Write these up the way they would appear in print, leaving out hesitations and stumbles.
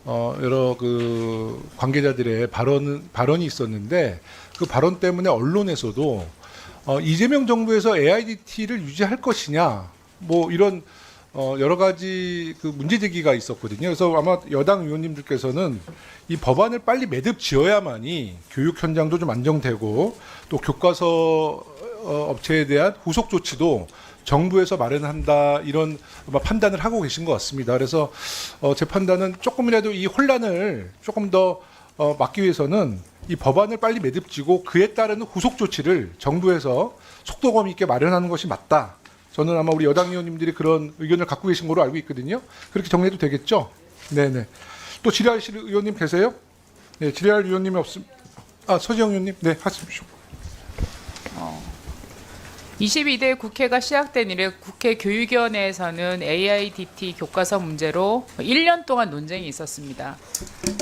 여러 그 관계자들의 발언이 있었는데 그 발언 때문에 언론에서도 이재명 정부에서 AIDT를 유지할 것이냐 뭐 이런 여러 가지 그 문제 제기가 있었거든요. 그래서 아마 여당 의원님들께서는 이 법안을 빨리 매듭 지어야만이 교육 현장도 좀 안정되고 또 교과서 업체에 대한 후속 조치도 정부에서 마련한다 이런 판단을 하고 계신 것 같습니다. 그래서 제 판단은 조금이라도 이 혼란을 조금 더 막기 위해서는 이 법안을 빨리 매듭지고 그에 따르는 후속 조치를 정부에서 속도감 있게 마련하는 것이 맞다. 저는 아마 우리 여당 의원님들이 그런 의견을 갖고 계신 걸로 알고 있거든요. 그렇게 정리해도 되겠죠? 네네. 또 질의하실 의원님 계세요? 네, 질의할 의원님이 없음. 서지영 의원님, 네, 하십시오. 22대 국회가 시작된 이래 국회 교육위원회에서는 AIDT 교과서 문제로 1년 동안 논쟁이 있었습니다.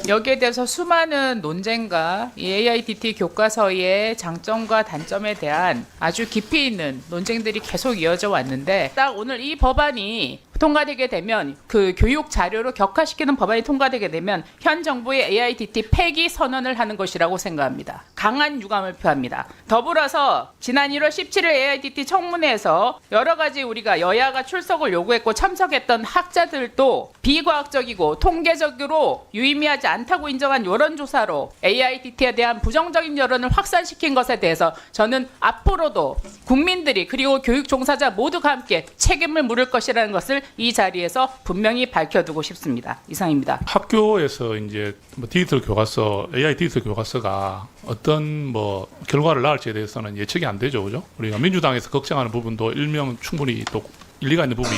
여기에 대해서 수많은 논쟁과 이 AIDT 교과서의 장점과 단점에 대한 아주 깊이 있는 논쟁들이 계속 이어져 왔는데 딱 오늘 이 법안이 통과되게 되면 그 교육 자료로 격화시키는 법안이 통과되게 되면 현 정부의 AIDT 폐기 선언을 하는 것이라고 생각합니다. 강한 유감을 표합니다. 더불어서 지난 1월 17일 AIDT 청문회에서 여러 가지 우리가 여야가 출석을 요구했고 참석했던 학자들도 비과학적이고 통계적으로 유의미하지 않다고 인정한 여론조사로 AIDT에 대한 부정적인 여론을 확산시킨 것에 대해서 저는 앞으로도 국민들이 그리고 교육 종사자 모두가 함께 책임을 물을 것이라는 것을 이 자리에서 분명히 밝혀두고 싶습니다. 이상입니다. 학교에서 이제 뭐 디지털 교과서, AI 디지털 교과서가 어떤 뭐 결과를 낳을지에 대해서는 예측이 안 되죠, 그죠? 우리가 민주당에서 걱정하는 부분도 일명 충분히 또 일리가 있는 부분이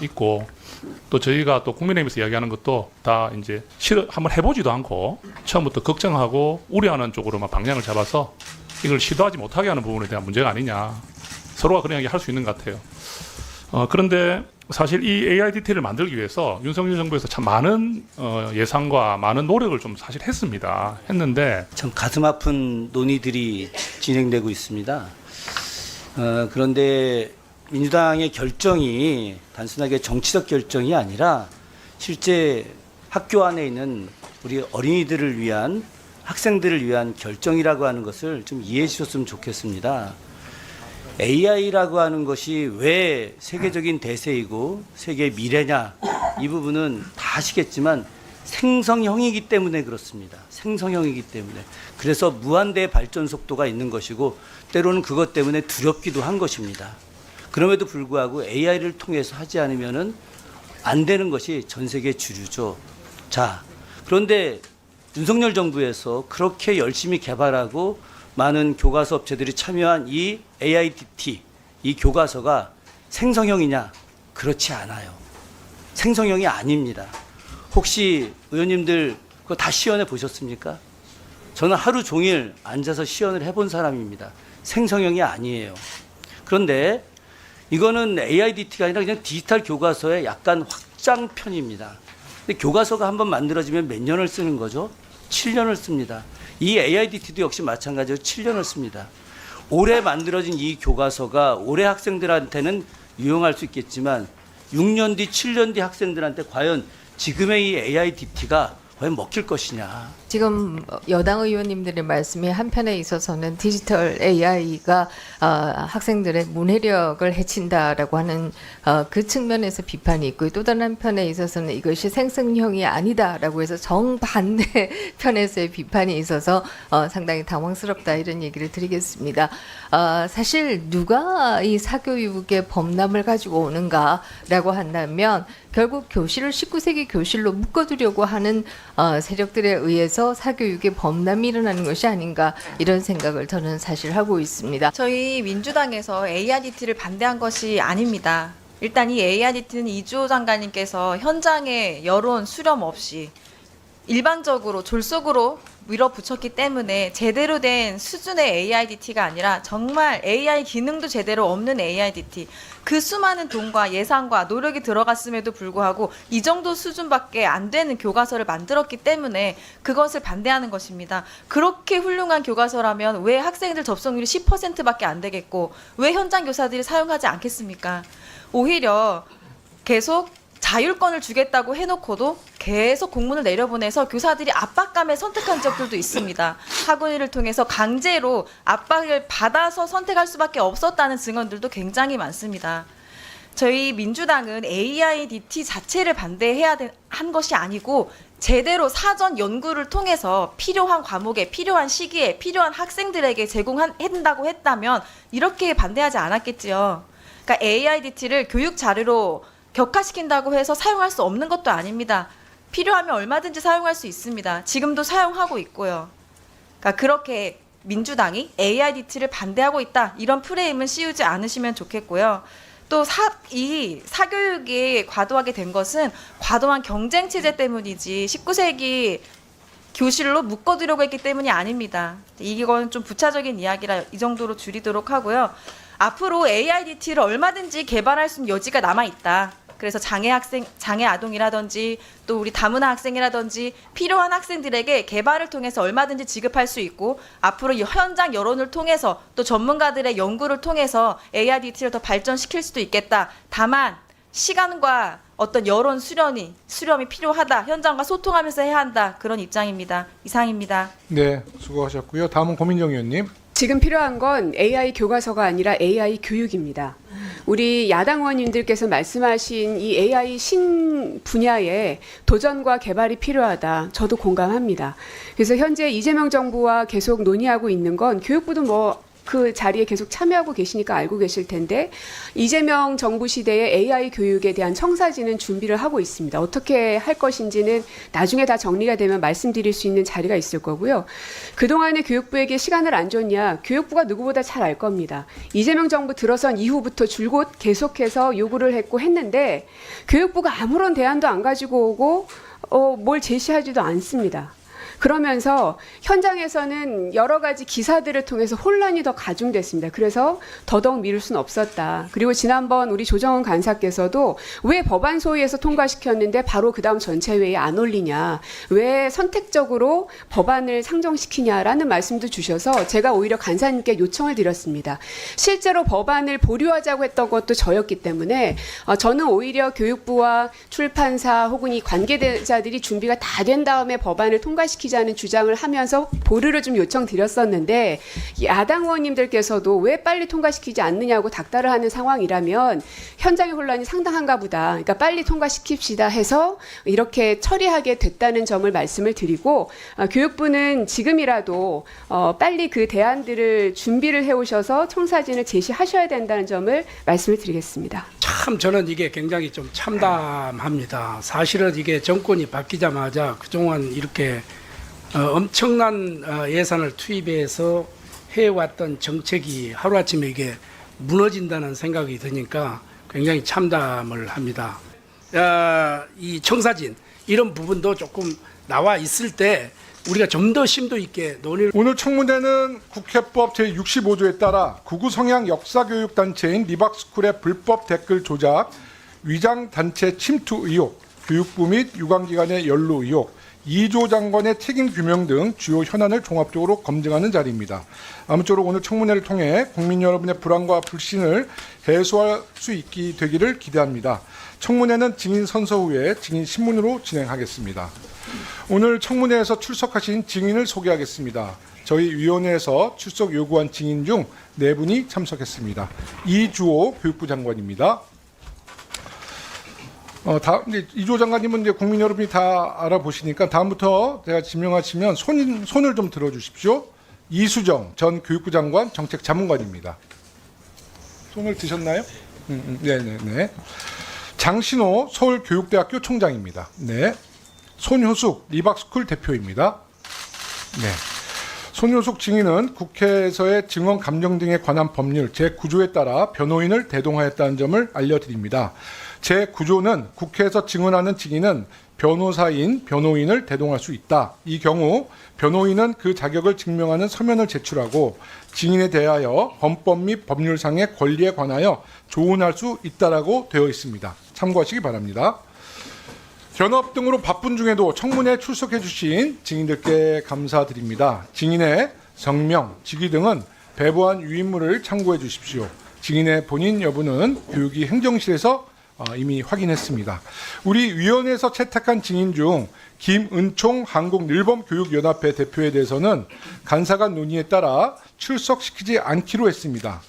있고 또 저희가 또 국민의힘에서 이야기하는 것도 다 이제 한번 해보지도 않고 처음부터 걱정하고 우려하는 쪽으로만 방향을 잡아서 이걸 시도하지 못하게 하는 부분에 대한 문제가 아니냐. 서로가 그런 이야기 할 수 있는 것 같아요. 그런데 사실 이 AIDT를 만들기 위해서 윤석열 정부에서 참 많은 예산과 많은 노력을 좀 사실 했는데 참 가슴 아픈 논의들이 진행되고 있습니다. 그런데 민주당의 결정이 단순하게 정치적 결정이 아니라 실제 학교 안에 있는 우리 어린이들을 위한 학생들을 위한 결정이라고 하는 것을 좀 이해해 주셨으면 좋겠습니다. AI라고 하는 것이 왜 세계적인 대세이고 세계의 미래냐 이 부분은 다 아시겠지만 생성형이기 때문에 그렇습니다. 생성형이기 때문에. 그래서 무한대의 발전 속도가 있는 것이고 때로는 그것 때문에 두렵기도 한 것입니다. 그럼에도 불구하고 AI를 통해서 하지 않으면은 안 되는 것이 전 세계 주류죠. 자, 그런데 윤석열 정부에서 그렇게 열심히 개발하고 많은 교과서 업체들이 참여한 이 AIDT, 이 교과서가 생성형이냐? 그렇지 않아요. 생성형이 아닙니다. 혹시 의원님들 그거 다 시연해 보셨습니까? 저는 하루 종일 앉아서 시연을 해본 사람입니다. 생성형이 아니에요. 그런데 이거는 AIDT가 아니라 그냥 디지털 교과서의 약간 확장편입니다. 근데 교과서가 한번 만들어지면 몇 년을 쓰는 거죠? 7년을 씁니다. 이 AIDT도 역시 마찬가지로 7년을 씁니다. 올해 만들어진 이 교과서가 올해 학생들한테는 유용할 수 있겠지만 6년 뒤, 7년 뒤 학생들한테 과연 지금의 이 AIDT가 과연 먹힐 것이냐. 지금 여당 의원님들의 말씀이 한편에 있어서는 디지털 AI가 학생들의 문해력을 해친다라고 하는 그 측면에서 비판이 있고 또 다른 한편에 있어서는 이것이 생성형이 아니다라고 해서 정반대 편에서의 비판이 있어서 상당히 당황스럽다 이런 얘기를 드리겠습니다. 사실 누가 이 사교육의 범람을 가지고 오는가라고 한다면 결국 교실을 19세기 교실로 묶어두려고 하는 세력들에 의해서 사교육의 범람이 일어나는 것이 아닌가 이런 생각을 저는 사실 하고 있습니다. 저희 민주당에서 AIDT를 반대한 것이 아닙니다. 일단 이 AIDT는 이주호 장관님께서 현장에 여론 수렴 없이 일방적으로 졸속으로 밀어붙였기 때문에 제대로 된 수준의 AIDT가 아니라 정말 AI 기능도 제대로 없는 AIDT, 그 수많은 돈과 예산과 노력이 들어갔음에도 불구하고 이 정도 수준밖에 안 되는 교과서를 만들었기 때문에 그것을 반대하는 것입니다. 그렇게 훌륭한 교과서라면 왜 학생들 접속률이 10%밖에 안 되겠고 왜 현장 교사들이 사용하지 않겠습니까? 오히려 계속 자율권을 주겠다고 해놓고도 계속 공문을 내려보내서 교사들이 압박감에 선택한 적들도 있습니다. 학원위를 통해서 강제로 압박을 받아서 선택할 수밖에 없었다는 증언들도 굉장히 많습니다. 저희 민주당은 AIDT 자체를 반대해야 한 것이 아니고 제대로 사전 연구를 통해서 필요한 과목에 필요한 시기에 필요한 학생들에게 제공한다고 했다면 이렇게 반대하지 않았겠지요. 그러니까 AIDT를 교육 자료로 격화시킨다고 해서 사용할 수 없는 것도 아닙니다. 필요하면 얼마든지 사용할 수 있습니다. 지금도 사용하고 있고요. 그러니까 그렇게 민주당이 AIDT를 반대하고 있다, 이런 프레임은 씌우지 않으시면 좋겠고요. 또 이 사교육이 과도하게 된 것은 과도한 경쟁 체제 때문이지 19세기 교실로 묶어두려고 했기 때문이 아닙니다. 이건 좀 부차적인 이야기라 이 정도로 줄이도록 하고요. 앞으로 AIDT를 얼마든지 개발할 수 있는 여지가 남아 있다. 그래서 장애 아동이라든지 또 우리 다문화 학생이라든지 필요한 학생들에게 개발을 통해서 얼마든지 지급할 수 있고, 앞으로 현장 여론을 통해서 또 전문가들의 연구를 통해서 AIDT를 더 발전시킬 수도 있겠다. 다만 시간과 어떤 여론 수렴이 필요하다. 현장과 소통하면서 해야 한다. 그런 입장입니다. 이상입니다. 네, 수고하셨고요. 다음은 고민정 의원님. 지금 필요한 건 AI 교과서가 아니라 AI 교육입니다. 우리 야당 의원님들께서 말씀하신 이 AI 신 분야에 도전과 개발이 필요하다. 저도 공감합니다. 그래서 현재 이재명 정부와 계속 논의하고 있는 건, 교육부도 그 자리에 계속 참여하고 계시니까 알고 계실 텐데, 이재명 정부 시대의 AI 교육에 대한 청사진은 준비를 하고 있습니다. 어떻게 할 것인지는 나중에 다 정리가 되면 말씀드릴 수 있는 자리가 있을 거고요. 그동안에 교육부에게 시간을 안 줬냐? 교육부가 누구보다 잘 알 겁니다. 이재명 정부 들어선 이후부터 줄곧 계속해서 요구를 했는데 교육부가 아무런 대안도 안 가지고 오고 뭘 제시하지도 않습니다. 그러면서 현장에서는 여러 가지 기사들을 통해서 혼란이 더 가중됐습니다. 그래서 더더욱 미룰 수는 없었다. 그리고 지난번 우리 조정훈 간사께서도 왜 법안 소위에서 통과시켰는데 바로 그다음 전체회의에 안 올리냐, 왜 선택적으로 법안을 상정시키냐라는 말씀도 주셔서 제가 오히려 간사님께 요청을 드렸습니다. 실제로 법안을 보류하자고 했던 것도 저였기 때문에 저는 오히려 교육부와 출판사 혹은 이 관계자들이 준비가 다 된 다음에 법안을 통과시키자는 주장을 하면서 보류를 좀 요청드렸었는데, 야당 의원님들께서도 왜 빨리 통과시키지 않느냐고 닥달을 하는 상황이라면 현장의 혼란이 상당한가 보다. 그러니까 빨리 통과시킵시다 해서 이렇게 처리하게 됐다는 점을 말씀을 드리고, 교육부는 지금이라도 빨리 그 대안들을 준비를 해오셔서 청사진을 제시하셔야 된다는 점을 말씀을 드리겠습니다. 참 저는 이게 굉장히 좀 참담합니다. 사실은 이게 정권이 바뀌자마자 그동안 이렇게 엄청난 예산을 투입해서 해왔던 정책이 하루아침에 이게 무너진다는 생각이 드니까 굉장히 참담을 합니다. 이 청사진 이런 부분도 조금 나와 있을 때 우리가 좀 더 심도 있게 논의를. 오늘 청문회는 국회법 제65조에 따라 구구 성향 역사교육단체인 리박스쿨의 불법 댓글 조작, 위장단체 침투 의혹, 교육부 및 유관기관의 연루 의혹, 2조 장관의 책임 규명 등 주요 현안을 종합적으로 검증하는 자리입니다. 아무쪼록 오늘 청문회를 통해 국민 여러분의 불안과 불신을 해소할 수 있게 되기를 기대합니다. 청문회는 증인 선서 후에 증인 신문으로 진행하겠습니다. 오늘 청문회에서 출석하신 증인을 소개하겠습니다. 저희 위원회에서 출석 요구한 증인 중 4분이 참석했습니다. 이주호 교육부 장관입니다. 이주호 장관님은 이제 국민 여러분이 다 알아보시니까 다음부터 제가 지명하시면 손을 좀 들어주십시오. 이수정 전 교육부 장관 정책자문관입니다. 손을 드셨나요? 네네네. 장신호 서울교육대학교 총장입니다. 네. 손효숙 리박스쿨 대표입니다. 네. 손효숙 증인은 국회에서의 증언 감정 등에 관한 법률 제9조에 따라 변호인을 대동하였다는 점을 알려드립니다. 제9조는 국회에서 증언하는 증인은 변호사인 변호인을 대동할 수 있다. 이 경우 변호인은 그 자격을 증명하는 서면을 제출하고 증인에 대하여 헌법 및 법률상의 권리에 관하여 조언할 수 있다라고 되어 있습니다. 참고하시기 바랍니다. 견업 등으로 바쁜 중에도 청문회에 출석해 주신 증인들께 감사드립니다. 증인의 성명, 직위 등은 배부한 유인물을 참고해 주십시오. 증인의 본인 여부는 교육위 행정실에서 이미 확인했습니다. 우리 위원회에서 채택한 증인 중 김은총 한국일본교육연합회 대표에 대해서는 간사간 논의에 따라 출석시키지 않기로 했습니다.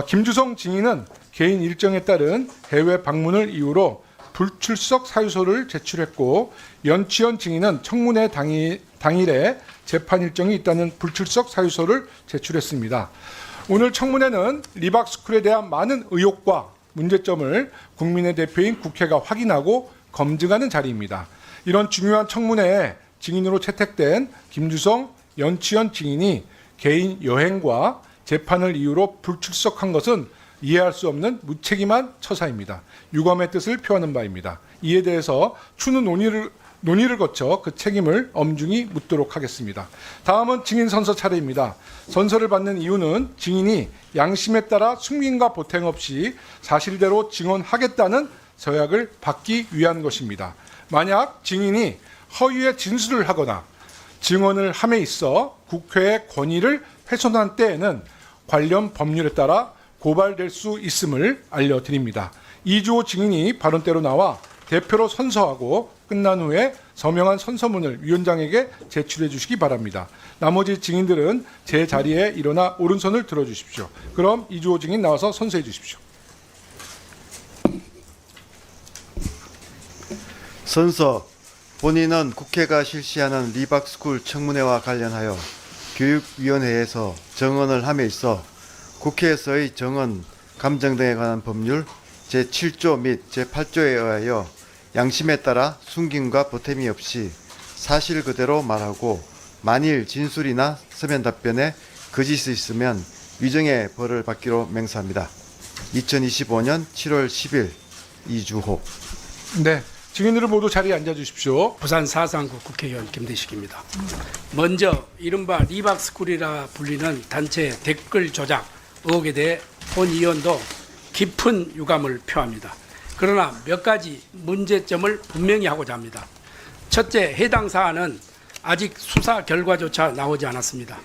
김주성 증인은 개인 일정에 따른 해외 방문을 이유로 불출석 사유서를 제출했고, 연치현 증인은 청문회 당일에 재판 일정이 있다는 불출석 사유서를 제출했습니다. 오늘 청문회는 리박스쿨에 대한 많은 의혹과 문제점을 국민의 대표인 국회가 확인하고 검증하는 자리입니다. 이런 중요한 청문회에 증인으로 채택된 김주성, 연치현 증인이 개인 여행과 재판을 이유로 불출석한 것은 이해할 수 없는 무책임한 처사입니다. 유감의 뜻을 표하는 바입니다. 이에 대해서 추후 논의를 거쳐 그 책임을 엄중히 묻도록 하겠습니다. 다음은 증인 선서 차례입니다. 선서를 받는 이유는 증인이 양심에 따라 숨김과 보탬 없이 사실대로 증언하겠다는 서약을 받기 위한 것입니다. 만약 증인이 허위의 진술을 하거나 증언을 함에 있어 국회의 권위를 훼손한 때에는 관련 법률에 따라 고발될 수 있음을 알려드립니다. 이주호 증인이 발언대로 나와 대표로 선서하고 끝난 후에 서명한 선서문을 위원장에게 제출해 주시기 바랍니다. 나머지 증인들은 제 자리에 일어나 오른손을 들어주십시오. 그럼 이주호 증인 나와서 선서해 주십시오. 선서. 본인은 국회가 실시하는 리박스쿨 청문회와 관련하여 교육위원회에서 정언을 함에 있어 국회에서의 정언, 감정 등에 관한 법률 제7조 및 제8조에 의하여 양심에 따라 숨김과 보탬이 없이 사실 그대로 말하고, 만일 진술이나 서면 답변에 거짓이 있으면 위정의 벌을 받기로 맹세합니다. 2025년 7월 10일 이주호. 네, 증인들은 모두 자리에 앉아 주십시오. 부산 사상구 국회의원 김대식입니다. 먼저 이른바 리박스쿨이라 불리는 단체 댓글 조작 의혹에 대해 본 의원도 깊은 유감을 표합니다. 그러나 몇 가지 문제점을 분명히 하고자 합니다. 첫째, 해당 사안은 아직 수사 결과조차 나오지 않았습니다.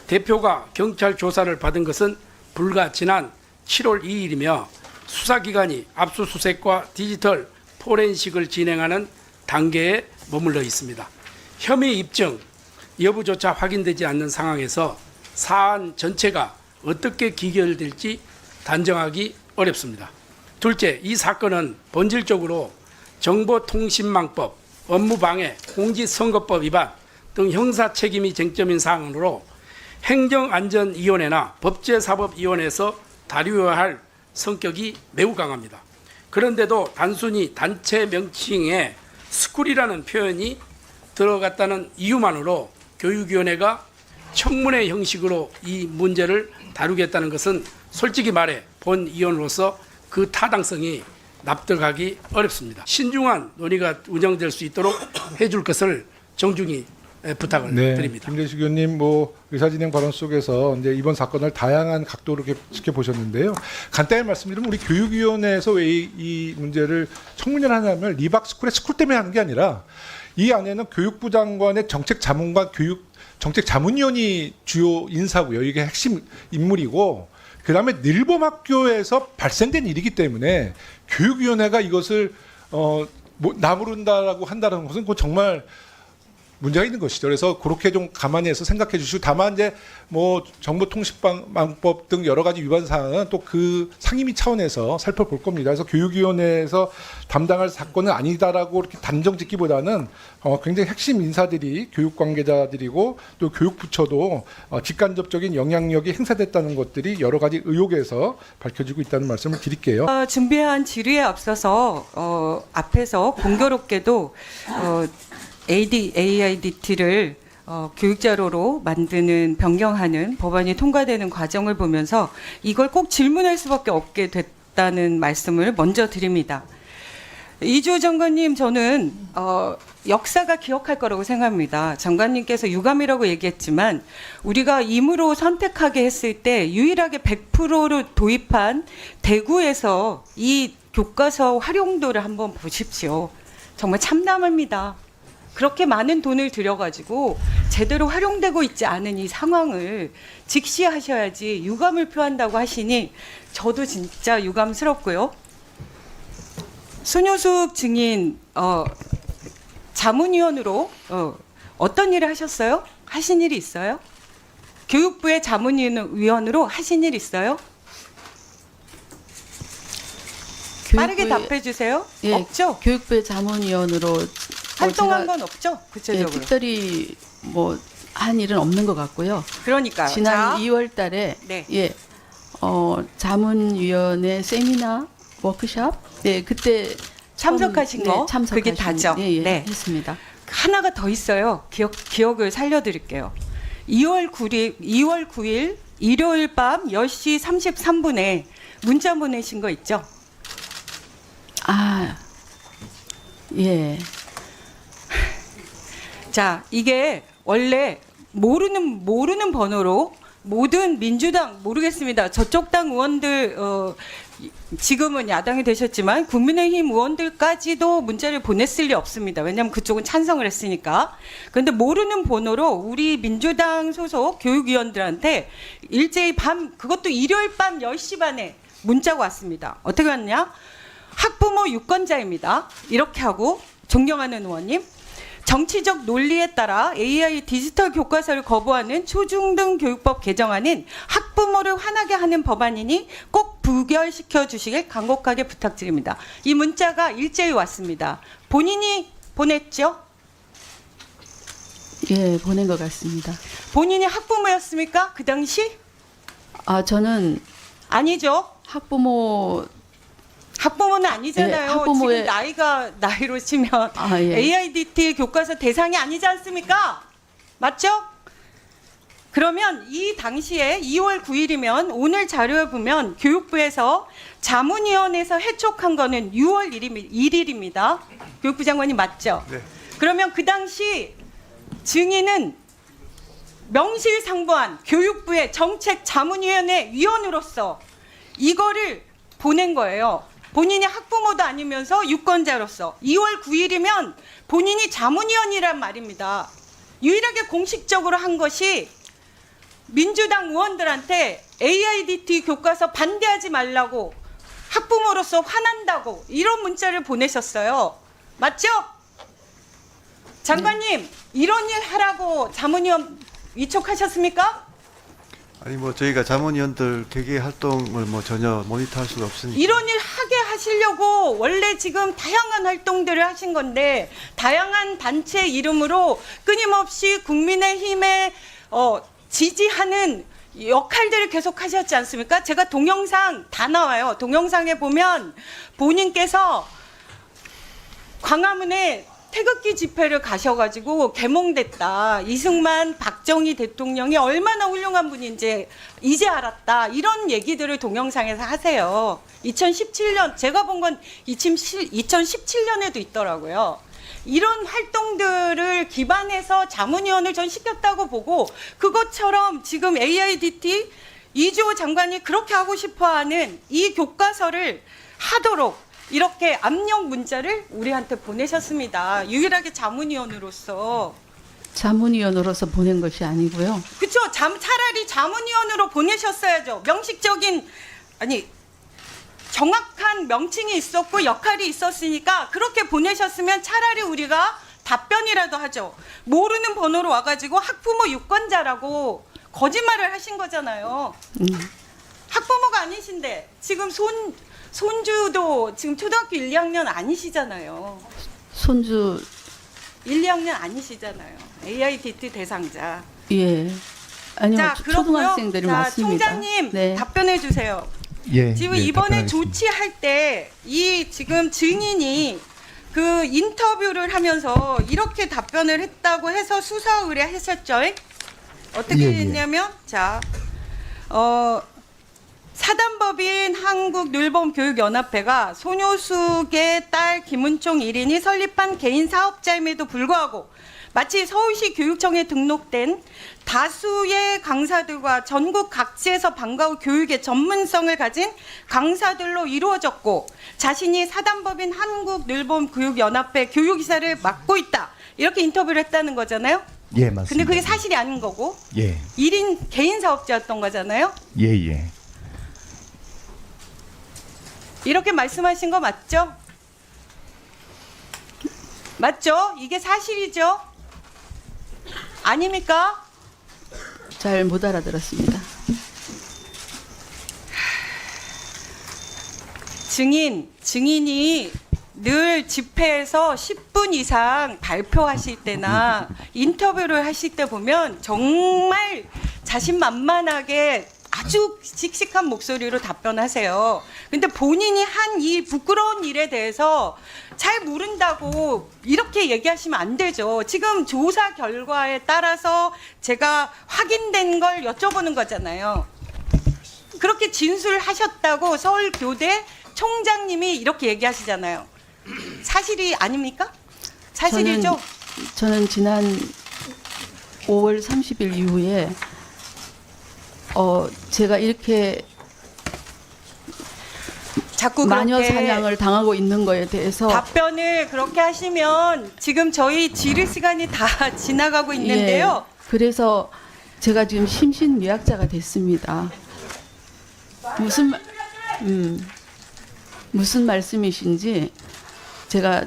대표가 경찰 조사를 받은 것은 불과 지난 7월 2일이며 수사기관이 압수수색과 디지털 포렌식을 진행하는 단계에 머물러 있습니다. 혐의 입증 여부조차 확인되지 않는 상황에서 사안 전체가 어떻게 기결될지 단정하기 어렵습니다. 둘째, 이 사건은 본질적으로 정보통신망법, 업무방해, 공직선거법 위반 등 형사 책임이 쟁점인 사항으로 행정안전위원회나 법제사법위원회에서 다루어야 할 성격이 매우 강합니다. 그런데도 단순히 단체 명칭에 스쿨이라는 표현이 들어갔다는 이유만으로 교육위원회가 청문회 형식으로 이 문제를 다루겠다는 것은 솔직히 말해 본 의원으로서 그 타당성이 납득하기 어렵습니다. 신중한 논의가 운영될 수 있도록 해줄 것을 정중히 부탁을 드립니다. 김대식 의원님 의사진행 발언 속에서 이제 이번 사건을 다양한 각도로 지켜보셨는데요. 간단히 말씀드리면 우리 교육위원회에서 왜 이 문제를 청문회를 하냐면 리박스쿨의 스쿨 때문에 하는 게 아니라 이 안에는 교육부 장관의 정책자문관 정책자문위원이 주요 인사고요. 이게 핵심 인물이고, 그다음에 늘봄학교에서 발생된 일이기 때문에 교육위원회가 이것을 나부른다라고 한다는 것은 그건 정말 문제가 있는 것이죠. 그래서 그렇게 좀 감안히 해서 생각해 주시고, 다만 이제 정보통신망법 등 여러 가지 위반 사항은 또 그 상임위 차원에서 살펴볼 겁니다. 그래서 교육위원회에서 담당할 사건은 아니다라고 이렇게 단정 짓기보다는 굉장히 핵심 인사들이 교육 관계자들이고 또 교육부처도 직간접적인 영향력이 행사됐다는 것들이 여러 가지 의혹에서 밝혀지고 있다는 말씀을 드릴게요. 준비한 질의에 앞서서 앞에서 공교롭게도 AIDT를 교육자료로 만드는 변경하는 법안이 통과되는 과정을 보면서 이걸 꼭 질문할 수밖에 없게 됐다는 말씀을 먼저 드립니다. 이주호 장관님, 저는 역사가 기억할 거라고 생각합니다. 장관님께서 유감이라고 얘기했지만 우리가 임으로 선택하게 했을 때 유일하게 100%를 도입한 대구에서 이 교과서 활용도를 한번 보십시오. 정말 참담합니다. 그렇게 많은 돈을 들여가지고 제대로 활용되고 있지 않은 이 상황을 직시하셔야지 유감을 표한다고 하시니 저도 진짜 유감스럽고요. 손효숙 증인 자문위원으로 어떤 일을 하셨어요? 하신 일이 있어요? 교육부의 자문위원으로 하신 일 있어요? 빠르게 답해 주세요. 예, 없죠? 교육부의 자문위원으로 활동한 제가, 건 없죠? 예, 구체적으로. 특별히 뭐 한 일은 없는 것 같고요. 그러니까요. 지난 자, 2월달에 네. 예, 자문위원회 세미나 워크숍, 네 그때 참석하신 거? 그게 다죠? 예, 예, 네. 했습니다. 하나가 더 있어요. 기억을 살려드릴게요. 2월 9일 일요일 밤 10시 33분에 문자 보내신 거 있죠? 아, 예, 자, 이게 원래 모르는 번호로 모든 민주당 모르겠습니다. 저쪽 당 의원들 지금은 야당이 되셨지만 국민의힘 의원들까지도 문자를 보냈을 리 없습니다. 왜냐하면 그쪽은 찬성을 했으니까. 그런데 모르는 번호로 우리 민주당 소속 교육위원들한테 일제히 그것도 일요일 밤 10시 반에 문자가 왔습니다. 어떻게 왔냐? 학부모 유권자입니다. 이렇게 하고 존경하는 의원님. 정치적 논리에 따라 AI 디지털 교과서를 거부하는 초중등 교육법 개정안은 학부모를 화나게 하는 법안이니 꼭 부결시켜 주시길 간곡하게 부탁드립니다. 이 문자가 일제히 왔습니다. 본인이 보냈죠? 예, 보낸 것 같습니다. 본인이 학부모였습니까? 그 당시? 아, 저는 아니죠. 학부모는 아니잖아요. 예, 학부모의- 지금 나이로 치면 아, 예. AIDT 교과서 대상이 아니지 않습니까? 맞죠? 그러면 이 당시에 2월 9일이면 오늘 자료에 보면 교육부에서 자문위원회에서 해촉한 거는 6월 1일입니다. 교육부 장관이 맞죠? 네. 그러면 그 당시 증인은 명실상부한 교육부의 정책자문위원회 위원으로서 이거를 보낸 거예요. 본인이 학부모도 아니면서 유권자로서 2월 9일이면 본인이 자문위원이란 말입니다. 유일하게 공식적으로 한 것이 민주당 의원들한테 AIDT 교과서 반대하지 말라고 학부모로서 화난다고 이런 문자를 보내셨어요. 맞죠? 장관님, 이런 일 하라고 자문위원 위촉하셨습니까? 아니 뭐 저희가 자문위원들 개개 활동을 뭐 전혀 모니터할 수가 없으니까. 이런 일 하게 하시려고 원래 지금 다양한 활동들을 하신 건데 다양한 단체 이름으로 끊임없이 국민의힘에 지지하는 역할들을 계속 하셨지 않습니까? 제가 동영상 다 나와요. 동영상에 보면 본인께서 광화문에 태극기 집회를 가셔가지고 개몽됐다. 이승만, 박정희 대통령이 얼마나 훌륭한 분인지 이제 알았다. 이런 얘기들을 동영상에서 하세요. 2017년, 제가 본 건 2017년에도 있더라고요. 이런 활동들을 기반해서 자문위원을 전 시켰다고 보고 그것처럼 지금 AIDT 이주호 장관이 그렇게 하고 싶어하는 이 교과서를 하도록 이렇게 압력 문자를 우리한테 보내셨습니다. 유일하게 자문위원으로서. 자문위원으로서 보낸 것이 아니고요. 그렇죠. 차라리 자문위원으로 보내셨어야죠. 명식적인 정확한 명칭이 있었고 역할이 있었으니까 그렇게 보내셨으면 차라리 우리가 답변이라도 하죠. 모르는 번호로 와가지고 학부모 유권자라고 거짓말을 하신 거잖아요. 학부모가 아니신데 지금 손주도 지금 초등학교 1, 2학년 아니시잖아요. 손주 1, 2학년 아니시잖아요. AIDT 대상자. 예, 아니요 자, 초등학생들이 그렇고요. 맞습니다. 총장님 네. 답변해 주세요. 예, 지금 예, 이번에 답변하겠습니다. 조치할 때 이 지금 증인이 그 인터뷰를 하면서 이렇게 답변을 했다고 해서 수사 의뢰하셨죠? 어떻게 예, 예. 했냐면 자, 사단법인 한국늘봄교육연합회가 손효숙의 딸 김은총 1인이 설립한 개인 사업자임에도 불구하고 마치 서울시 교육청에 등록된 다수의 강사들과 전국 각지에서 방과 후 교육의 전문성을 가진 강사들로 이루어졌고 자신이 사단법인 한국늘봄교육연합회 교육이사를 맡고 있다. 이렇게 인터뷰를 했다는 거잖아요. 예, 맞습니다. 근데 그게 사실이 아닌 거고 예, 1인 개인 사업자였던 거잖아요. 예, 예. 이렇게 말씀하신 거 맞죠? 맞죠? 이게 사실이죠? 아닙니까? 잘 못 알아들었습니다. 증인이 늘 집회에서 10분 이상 발표하실 때나 인터뷰를 하실 때 보면 정말 자신만만하게 아주 씩씩한 목소리로 답변하세요. 근데 본인이 한 이 부끄러운 일에 대해서 잘 모른다고 이렇게 얘기하시면 안 되죠. 지금 조사 결과에 따라서 제가 확인된 걸 여쭤보는 거잖아요. 그렇게 진술하셨다고 서울교대 총장님이 이렇게 얘기하시잖아요. 사실이 아닙니까? 사실이죠? 저는 지난 5월 30일 이후에 제가 이렇게 자꾸 마녀 그렇게 사냥을 당하고 있는 거에 대해서 답변을 그렇게 하시면 지금 저희 질의 시간이 다 지나가고 있는데요. 예, 그래서 제가 지금 심신미약자가 됐습니다. 무슨 말씀이신지 제가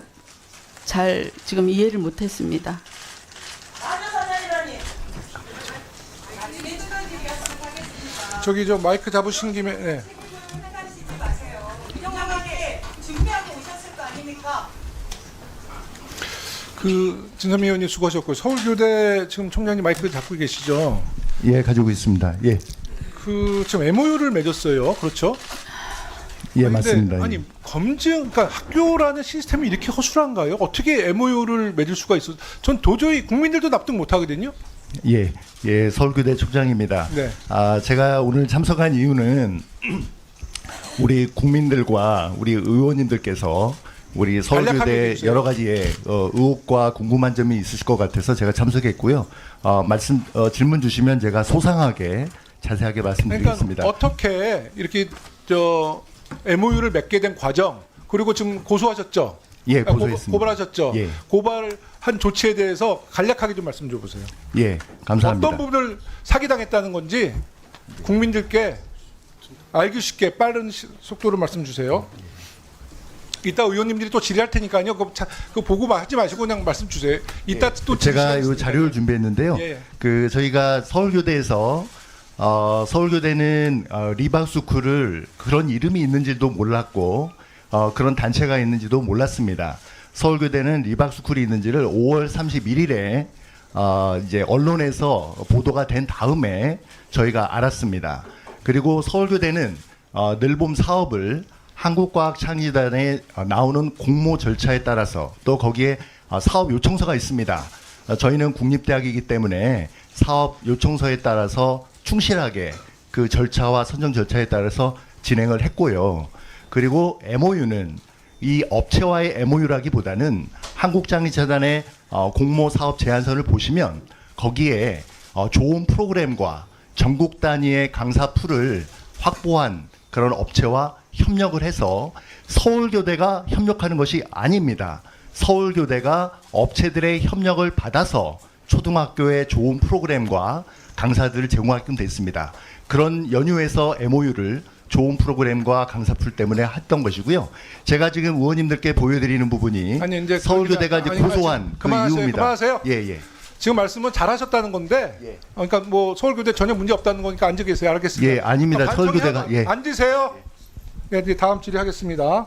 잘 지금 이해를 못했습니다. 저기 저 마이크 잡으신 김에 네. 준비하고 오셨을 거 아닙니까? 그 진선미 의원님 수고하셨고요. 서울교대 지금 총장님 마이크 잡고 계시죠? 예, 가지고 있습니다. 예, 그 지금 MOU를 맺었어요. 그렇죠? 예, 근데 맞습니다. 아니 검증, 그러니까 학교라는 시스템이 이렇게 허술한가요? 어떻게 MOU를 맺을 수가 있어? 전 도저히 국민들도 납득 못 하거든요. 예, 예, 서울교대 총장입니다. 네. 제가 오늘 참석한 이유는 우리 국민들과 우리 의원님들께서 우리 간략하게 서울교대 해주세요. 여러 가지의 의혹과 궁금한 점이 있으실 것 같아서 제가 참석했고요. 질문 주시면 제가 소상하게 자세하게 말씀드리겠습니다. 그러니까 어떻게 이렇게 저 MOU를 맺게 된 과정, 그리고 지금 고소하셨죠? 예, 고소했습니다. 고발하셨죠? 예. 고발한 조치에 대해서 간략하게 좀 말씀 좀 보세요. 예, 감사합니다. 어떤 부분을 사기당했다는 건지 국민들께 알기 쉽게 빠른 속도로 말씀 주세요. 이따 의원님들이 또 질의할 테니까요. 그거 보고 하지 마시고 그냥 말씀 주세요. 이따 또 제가 이 질의하겠습니다. 자료를 준비했는데요. 예. 그 저희가 서울교대에서 서울교대는 리바스쿨을 그런 이름이 있는지도 몰랐고 그런 단체가 있는지도 몰랐습니다. 서울교대는 리바스쿨이 있는지를 5월 31일에 이제 언론에서 보도가 된 다음에 저희가 알았습니다. 그리고 서울교대는 늘봄 사업을 한국과학창의단에 나오는 공모 절차에 따라서 또 거기에 사업 요청서가 있습니다. 저희는 국립대학이기 때문에 사업 요청서에 따라서 충실하게 그 절차와 선정 절차에 따라서 진행을 했고요. 그리고 MOU는 이 업체와의 MOU라기보다는 한국장애재단의 공모 사업 제안서를 보시면 거기에 좋은 프로그램과 전국 단위의 강사 풀을 확보한 그런 업체와 협력을 해서 서울교대가 협력하는 것이 아닙니다. 서울교대가 업체들의 협력을 받아서 초등학교에 좋은 프로그램과 강사들을 제공하게끔 됐습니다. 그런 연유에서 MOU를 좋은 프로그램과 강사풀 때문에 했던 것이고요. 제가 지금 의원님들께 보여드리는 부분이 아니, 이제 서울교대가 이제 고소한 그 그만하세요. 이유입니다. 그만하세요. 예, 예. 지금 말씀은 잘하셨다는 건데, 예. 그러니까 뭐 서울교대 전혀 문제 없다는 거니까 앉아 계세요. 알겠습니다. 예, 아닙니다. 서울교대가 예. 앉으세요. 네, 이제 다음 질의하겠습니다.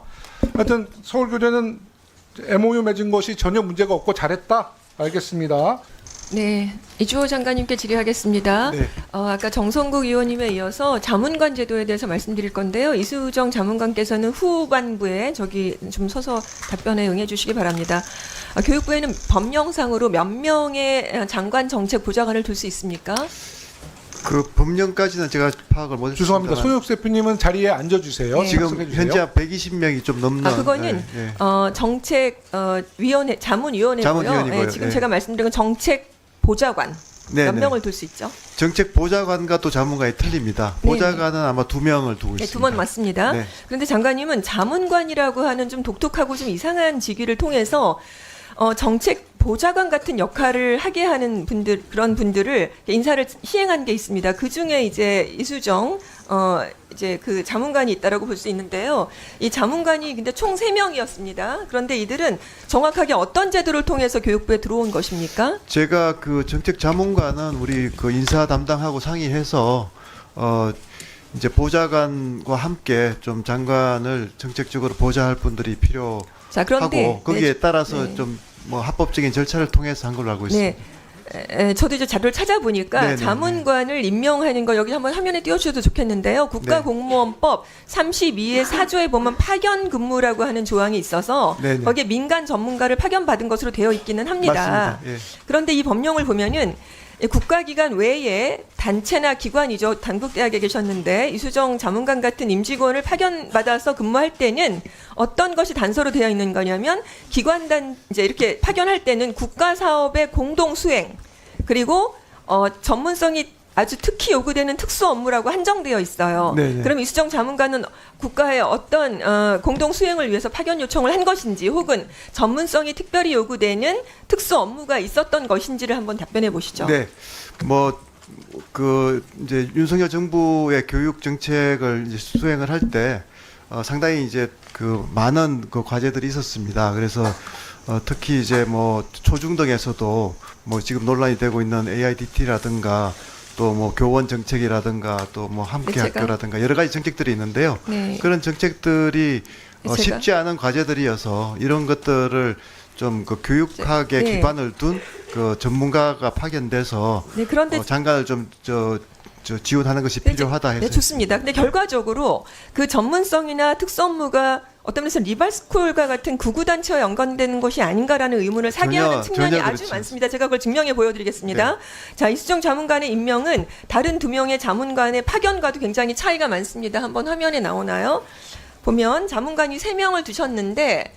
하여튼 서울교대는 MOU 맺은 것이 전혀 문제가 없고 잘했다. 알겠습니다. 네, 이주호 장관님께 질의하겠습니다. 네. 아까 정성국 의원님에 이어서 자문관 제도에 대해서 말씀드릴 건데요. 이수정 자문관께서는 후반부에 저기 좀 서서 답변에 응해 주시기 바랍니다. 교육부에는 법령상으로 몇 명의 장관 정책 보좌관을 둘 수 있습니까? 그 법령까지는 제가 파악을 못했습니다. 죄송합니다. 손혁 대표님은 자리에 앉아주세요. 네. 지금 말씀해 주세요. 현재 120명이 좀 넘는. 그거는 예, 예. 정책 위원회 자문위원회고요. 자문위원이고요. 지금 예. 제가 말씀드린 건 정책 보좌관 네, 몇 네. 명을 둘 수 있죠? 정책 보좌관과 또 자문관이 틀립니다. 네, 보좌관은 아마 2명을 두고 네, 있습니다. 2번 맞습니다. 네. 그런데 장관님은 자문관이라고 하는 좀 독특하고 좀 이상한 직위를 통해서 정책 보좌관 같은 역할을 하게 하는 분들, 그런 분들을 인사를 시행한 게 있습니다. 그 중에 이제 이수정 이제 그 자문관이 있다라고 볼 수 있는데요. 이 자문관이 근데 총 3명이었습니다. 그런데 이들은 정확하게 어떤 제도를 통해서 교육부에 들어온 것입니까? 제가 그 정책 자문관은 우리 그 인사 담당하고 상의해서 이제 보좌관과 함께 좀 장관을 정책적으로 보좌할 분들이 필요하고 자, 그런데 거기에 네, 따라서 네. 좀 뭐 합법적인 절차를 통해서 한 걸로 알고 있습니다. 저도 이제 자료를 찾아보니까 네네네. 자문관을 임명하는 거 여기 한번 화면에 띄워주셔도 좋겠는데요. 국가공무원법 32의 4조에 보면 파견 근무라고 하는 조항이 있어서 네네. 거기에 민간 전문가를 파견받은 것으로 되어 있기는 합니다. 맞습니다. 예. 그런데 이 법령을 보면은 국가기관 외에 단체나 기관이죠. 단국대학에 계셨는데 이수정 자문관 같은 임직원을 파견받아서 근무할 때는 어떤 것이 단서로 되어 있는 거냐면 기관단 이제 이렇게 파견할 때는 국가 사업의 공동 수행 그리고 전문성이 아주 특히 요구되는 특수 업무라고 한정되어 있어요. 네네. 그럼 이수정 자문관은 국가의 어떤 공동 수행을 위해서 파견 요청을 한 것인지 혹은 전문성이 특별히 요구되는 특수 업무가 있었던 것인지를 한번 답변해 보시죠. 네, 뭐 그 이제 윤석열 정부의 교육 정책을 이제 수행을 할 때 상당히 이제 그 많은 그 과제들이 있었습니다. 그래서 특히 이제 뭐 초중등에서도 뭐 지금 논란이 되고 있는 AIDT라든가 또 뭐 교원 정책이라든가 또 뭐 함께 네, 제가- 학교라든가 여러 가지 정책들이 있는데요. 네. 그런 정책들이 제가- 쉽지 않은 과제들이어서 이런 것들을 좀 그 교육학에 네. 기반을 둔 그 전문가가 파견돼서 네, 그런데 장관을 좀 지원하는 것이 네, 필요하다 해서 네, 좋습니다. 근데 결과적으로 그 전문성이나 특수 업무가 어떤 면에서 리발스쿨과 같은 구구단체와 연관되는 것이 아닌가라는 의문을 사게 전혀- 하는 측면이 전혀 아주 그렇지 많습니다. 제가 그걸 증명해 보여드리겠습니다. 네. 자, 이수정 자문관의 임명은 다른 2명의 자문관의 파견과도 굉장히 차이가 많습니다. 한번 화면에 나오나요? 보면 자문관이 3명을 두셨는데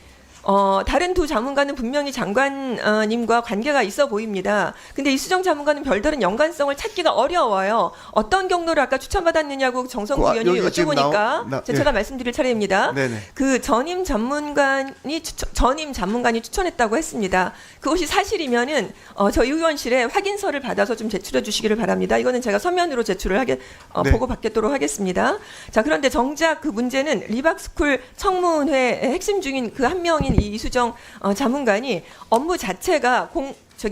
다른 2 자문관은 분명히 장관님과 관계가 있어 보입니다. 근데 이수정 자문관은 별다른 연관성을 찾기가 어려워요. 어떤 경로를 아까 추천받았느냐고 정성구 의원이 여기가 지금 여쭤보니까 예. 제가 말씀드릴 차례입니다. 네네. 그 전임 자문관이 추천했다고 했습니다. 그것이 사실이면은 저희 의원실에 확인서를 받아서 좀 제출해 주시기를 바랍니다. 이거는 제가 서면으로 제출을 네. 보고 받겠도록 하겠습니다. 자, 그런데 정작 그 문제는 리박스쿨 청문회 핵심 중인 그 한 명인 이 이수정 자문관이 업무 자체가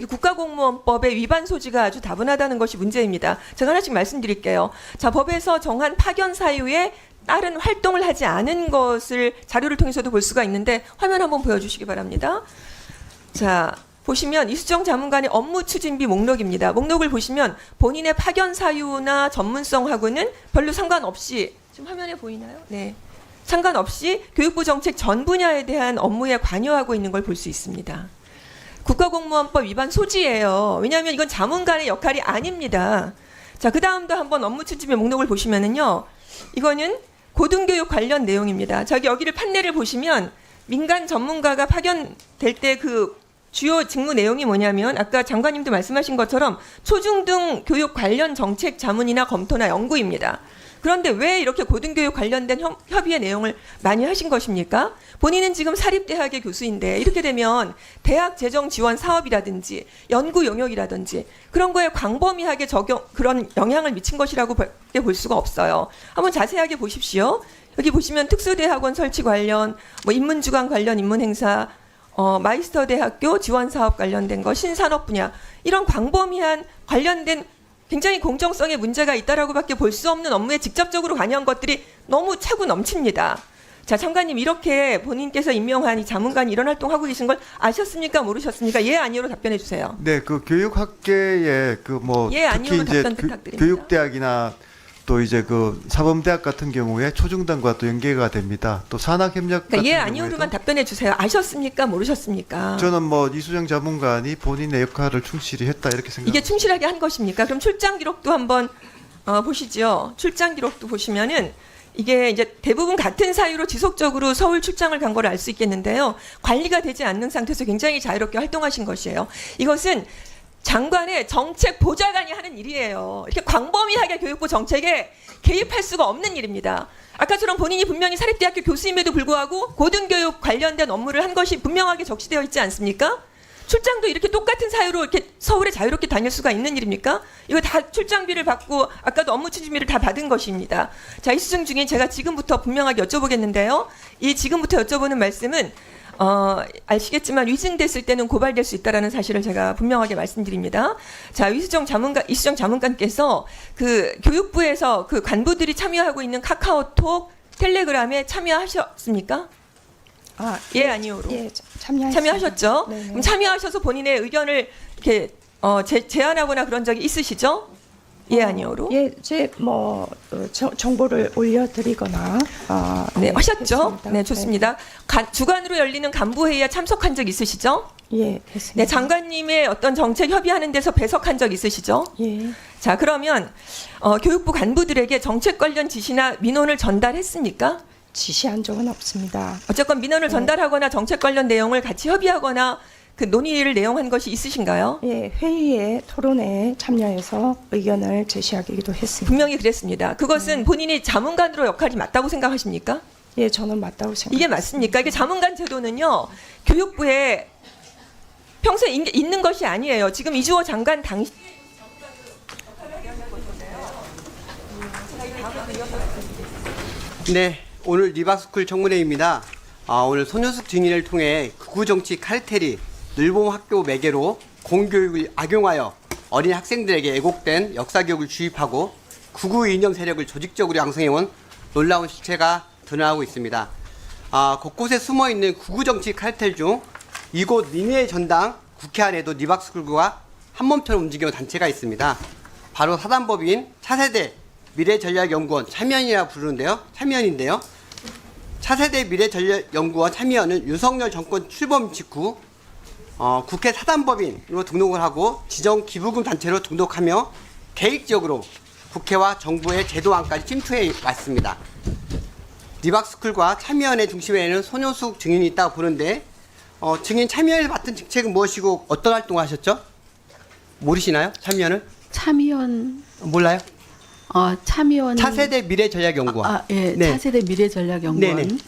국가공무원법의 위반 소지가 아주 다분하다는 것이 문제입니다. 제가 하나씩 말씀드릴게요. 자, 법에서 정한 파견 사유에 다른 활동을 하지 않은 것을 자료를 통해서도 볼 수가 있는데 화면 한번 보여주시기 바랍니다. 자, 보시면 이수정 자문관의 업무 추진비 목록입니다. 목록을 보시면 본인의 파견 사유나 전문성하고는 별로 상관없이 지금 화면에 보이나요? 네. 상관없이 교육부 정책 전 분야에 대한 업무에 관여하고 있는 걸 볼 수 있습니다. 국가공무원법 위반 소지예요. 왜냐하면 이건 자문관의 역할이 아닙니다. 자, 그 다음도 한번 업무 추진비 목록을 보시면은요, 이거는 고등교육 관련 내용입니다. 여기를 판례를 보시면 민간 전문가가 파견될 때 그 주요 직무 내용이 뭐냐면 아까 장관님도 말씀하신 것처럼 초중등 교육 관련 정책 자문이나 검토나 연구입니다. 그런데 왜 이렇게 고등교육 관련된 협의의 내용을 많이 하신 것입니까? 본인은 지금 사립대학의 교수인데 이렇게 되면 대학 재정 지원 사업이라든지 연구 영역이라든지 그런 거에 광범위하게 그런 영향을 미친 것이라고 볼 수가 없어요. 한번 자세하게 보십시오. 여기 보시면 특수대학원 설치 관련, 뭐 인문주간 관련 인문행사, 마이스터 대학교 지원 사업 관련된 거, 신산업 분야 이런 광범위한 관련된 굉장히 공정성에 문제가 있다라고밖에 볼 수 없는 업무에 직접적으로 관여한 것들이 너무 차고 넘칩니다. 자, 장관님 이렇게 본인께서 임명한 이 자문관이 이런 활동하고 계신 걸 아셨습니까? 모르셨습니까? 예, 아니요로 답변해 주세요. 네, 그 교육학계에 그 뭐 예, 특히 아니요로 이제 답변 부탁드립니다. 교육대학이나 또 이제 그 사범대학 같은 경우에 초중등과 또 연계가 됩니다. 또 산학협력 그러니까 같은 예, 경우에도 아니요로만 답변해 주세요. 아셨습니까? 모르셨습니까? 저는 뭐 이수정 자문관이 본인의 역할을 충실히 했다 이렇게 생각합니다. 이게 충실하게 한 것입니까? 그럼 출장 기록도 한번 보시죠. 출장 기록도 보시면은 이게 이제 대부분 같은 사유로 지속적으로 서울 출장을 간 걸 알 수 있겠는데요. 관리가 되지 않는 상태에서 굉장히 자유롭게 활동하신 것이에요. 이것은 장관의 정책 보좌관이 하는 일이에요. 이렇게 광범위하게 교육부 정책에 개입할 수가 없는 일입니다. 아까처럼 본인이 분명히 사립대학교 교수임에도 불구하고 고등교육 관련된 업무를 한 것이 분명하게 적시되어 있지 않습니까? 출장도 이렇게 똑같은 사유로 이렇게 서울에 자유롭게 다닐 수가 있는 일입니까? 이거 다 출장비를 받고 아까도 업무 추진비를 다 받은 것입니다. 자, 이수정 중에 제가 지금부터 분명하게 여쭤보겠는데요. 이 지금부터 여쭤보는 말씀은 아시겠지만 위증됐을 때는 고발될 수 있다라는 사실을 제가 분명하게 말씀드립니다. 자, 이수정 자문관께서 그 교육부에서 그 간부들이 참여하고 있는 카카오톡, 텔레그램에 참여하셨습니까? 예, 아니요로. 예, 참여했습니다. 참여하셨죠? 네네. 그럼 참여하셔서 본인의 의견을 이렇게 제안하거나 그런 적이 있으시죠? 예, 아니요로. 예, 정보를 올려드리거나 네, 하셨죠? 했습니다. 네, 좋습니다. 주간으로 열리는 간부회의에 참석한 적 있으시죠? 예, 했습니다. 네, 장관님의 어떤 정책 협의하는 데서 배석한 적 있으시죠? 예, 자, 그러면 교육부 간부들에게 정책 관련 지시나 민원을 전달했습니까? 지시한 적은 없습니다. 어쨌건 민원을 전달하거나 정책 관련 내용을 같이 협의하거나 그 논의를 내용한 것이 있으신가요? 예, 회의에 토론회에 참여해서 의견을 제시하기도 했습니다. 분명히 그랬습니다. 그것은 본인이 자문관으로 역할이 맞다고 생각하십니까? 예, 저는 맞다고 생각합니다. 이게 맞습니까? 이게 자문관 제도는요, 교육부에 평소에 있는 것이 아니에요. 지금 이주호 장관 당시 네, 오늘 리바스쿨 청문회입니다. 오늘 손효숙 증인을 통해 극우 정치 카르텔이 늘봄 학교 매개로 공교육을 악용하여 어린 학생들에게 애곡된 역사교육을 주입하고 극우 이념 세력을 조직적으로 양성해온 놀라운 실체가 드러나고 있습니다. 곳곳에 숨어있는 극우 정치 카르텔 중 이곳 민의의 전당 국회 안에도 리바스쿨과 한몸처럼 움직이는 단체가 있습니다. 바로 사단법인 차세대 미래전략연구원 참여연이라 부르는데요. 참여연인데요. 차세대 미래전략연구원 참여연은 윤석열 정권 출범 직후 국회 사단법인으로 등록을 하고 지정 기부금 단체로 등록하며 계획적으로 국회와 정부의 제도안까지 침투해 왔습니다. 리박스쿨과 참여연의 중심에는 손효숙 증인이 있다고 보는데 증인 참여연을 맡은 직책은 무엇이고 어떤 활동을 하셨죠? 모르시나요? 참여연을? 참여연 몰라요? 참여연 차세대 미래전략연구원. 예, 네. 차세대 미래전략연구원. 네네.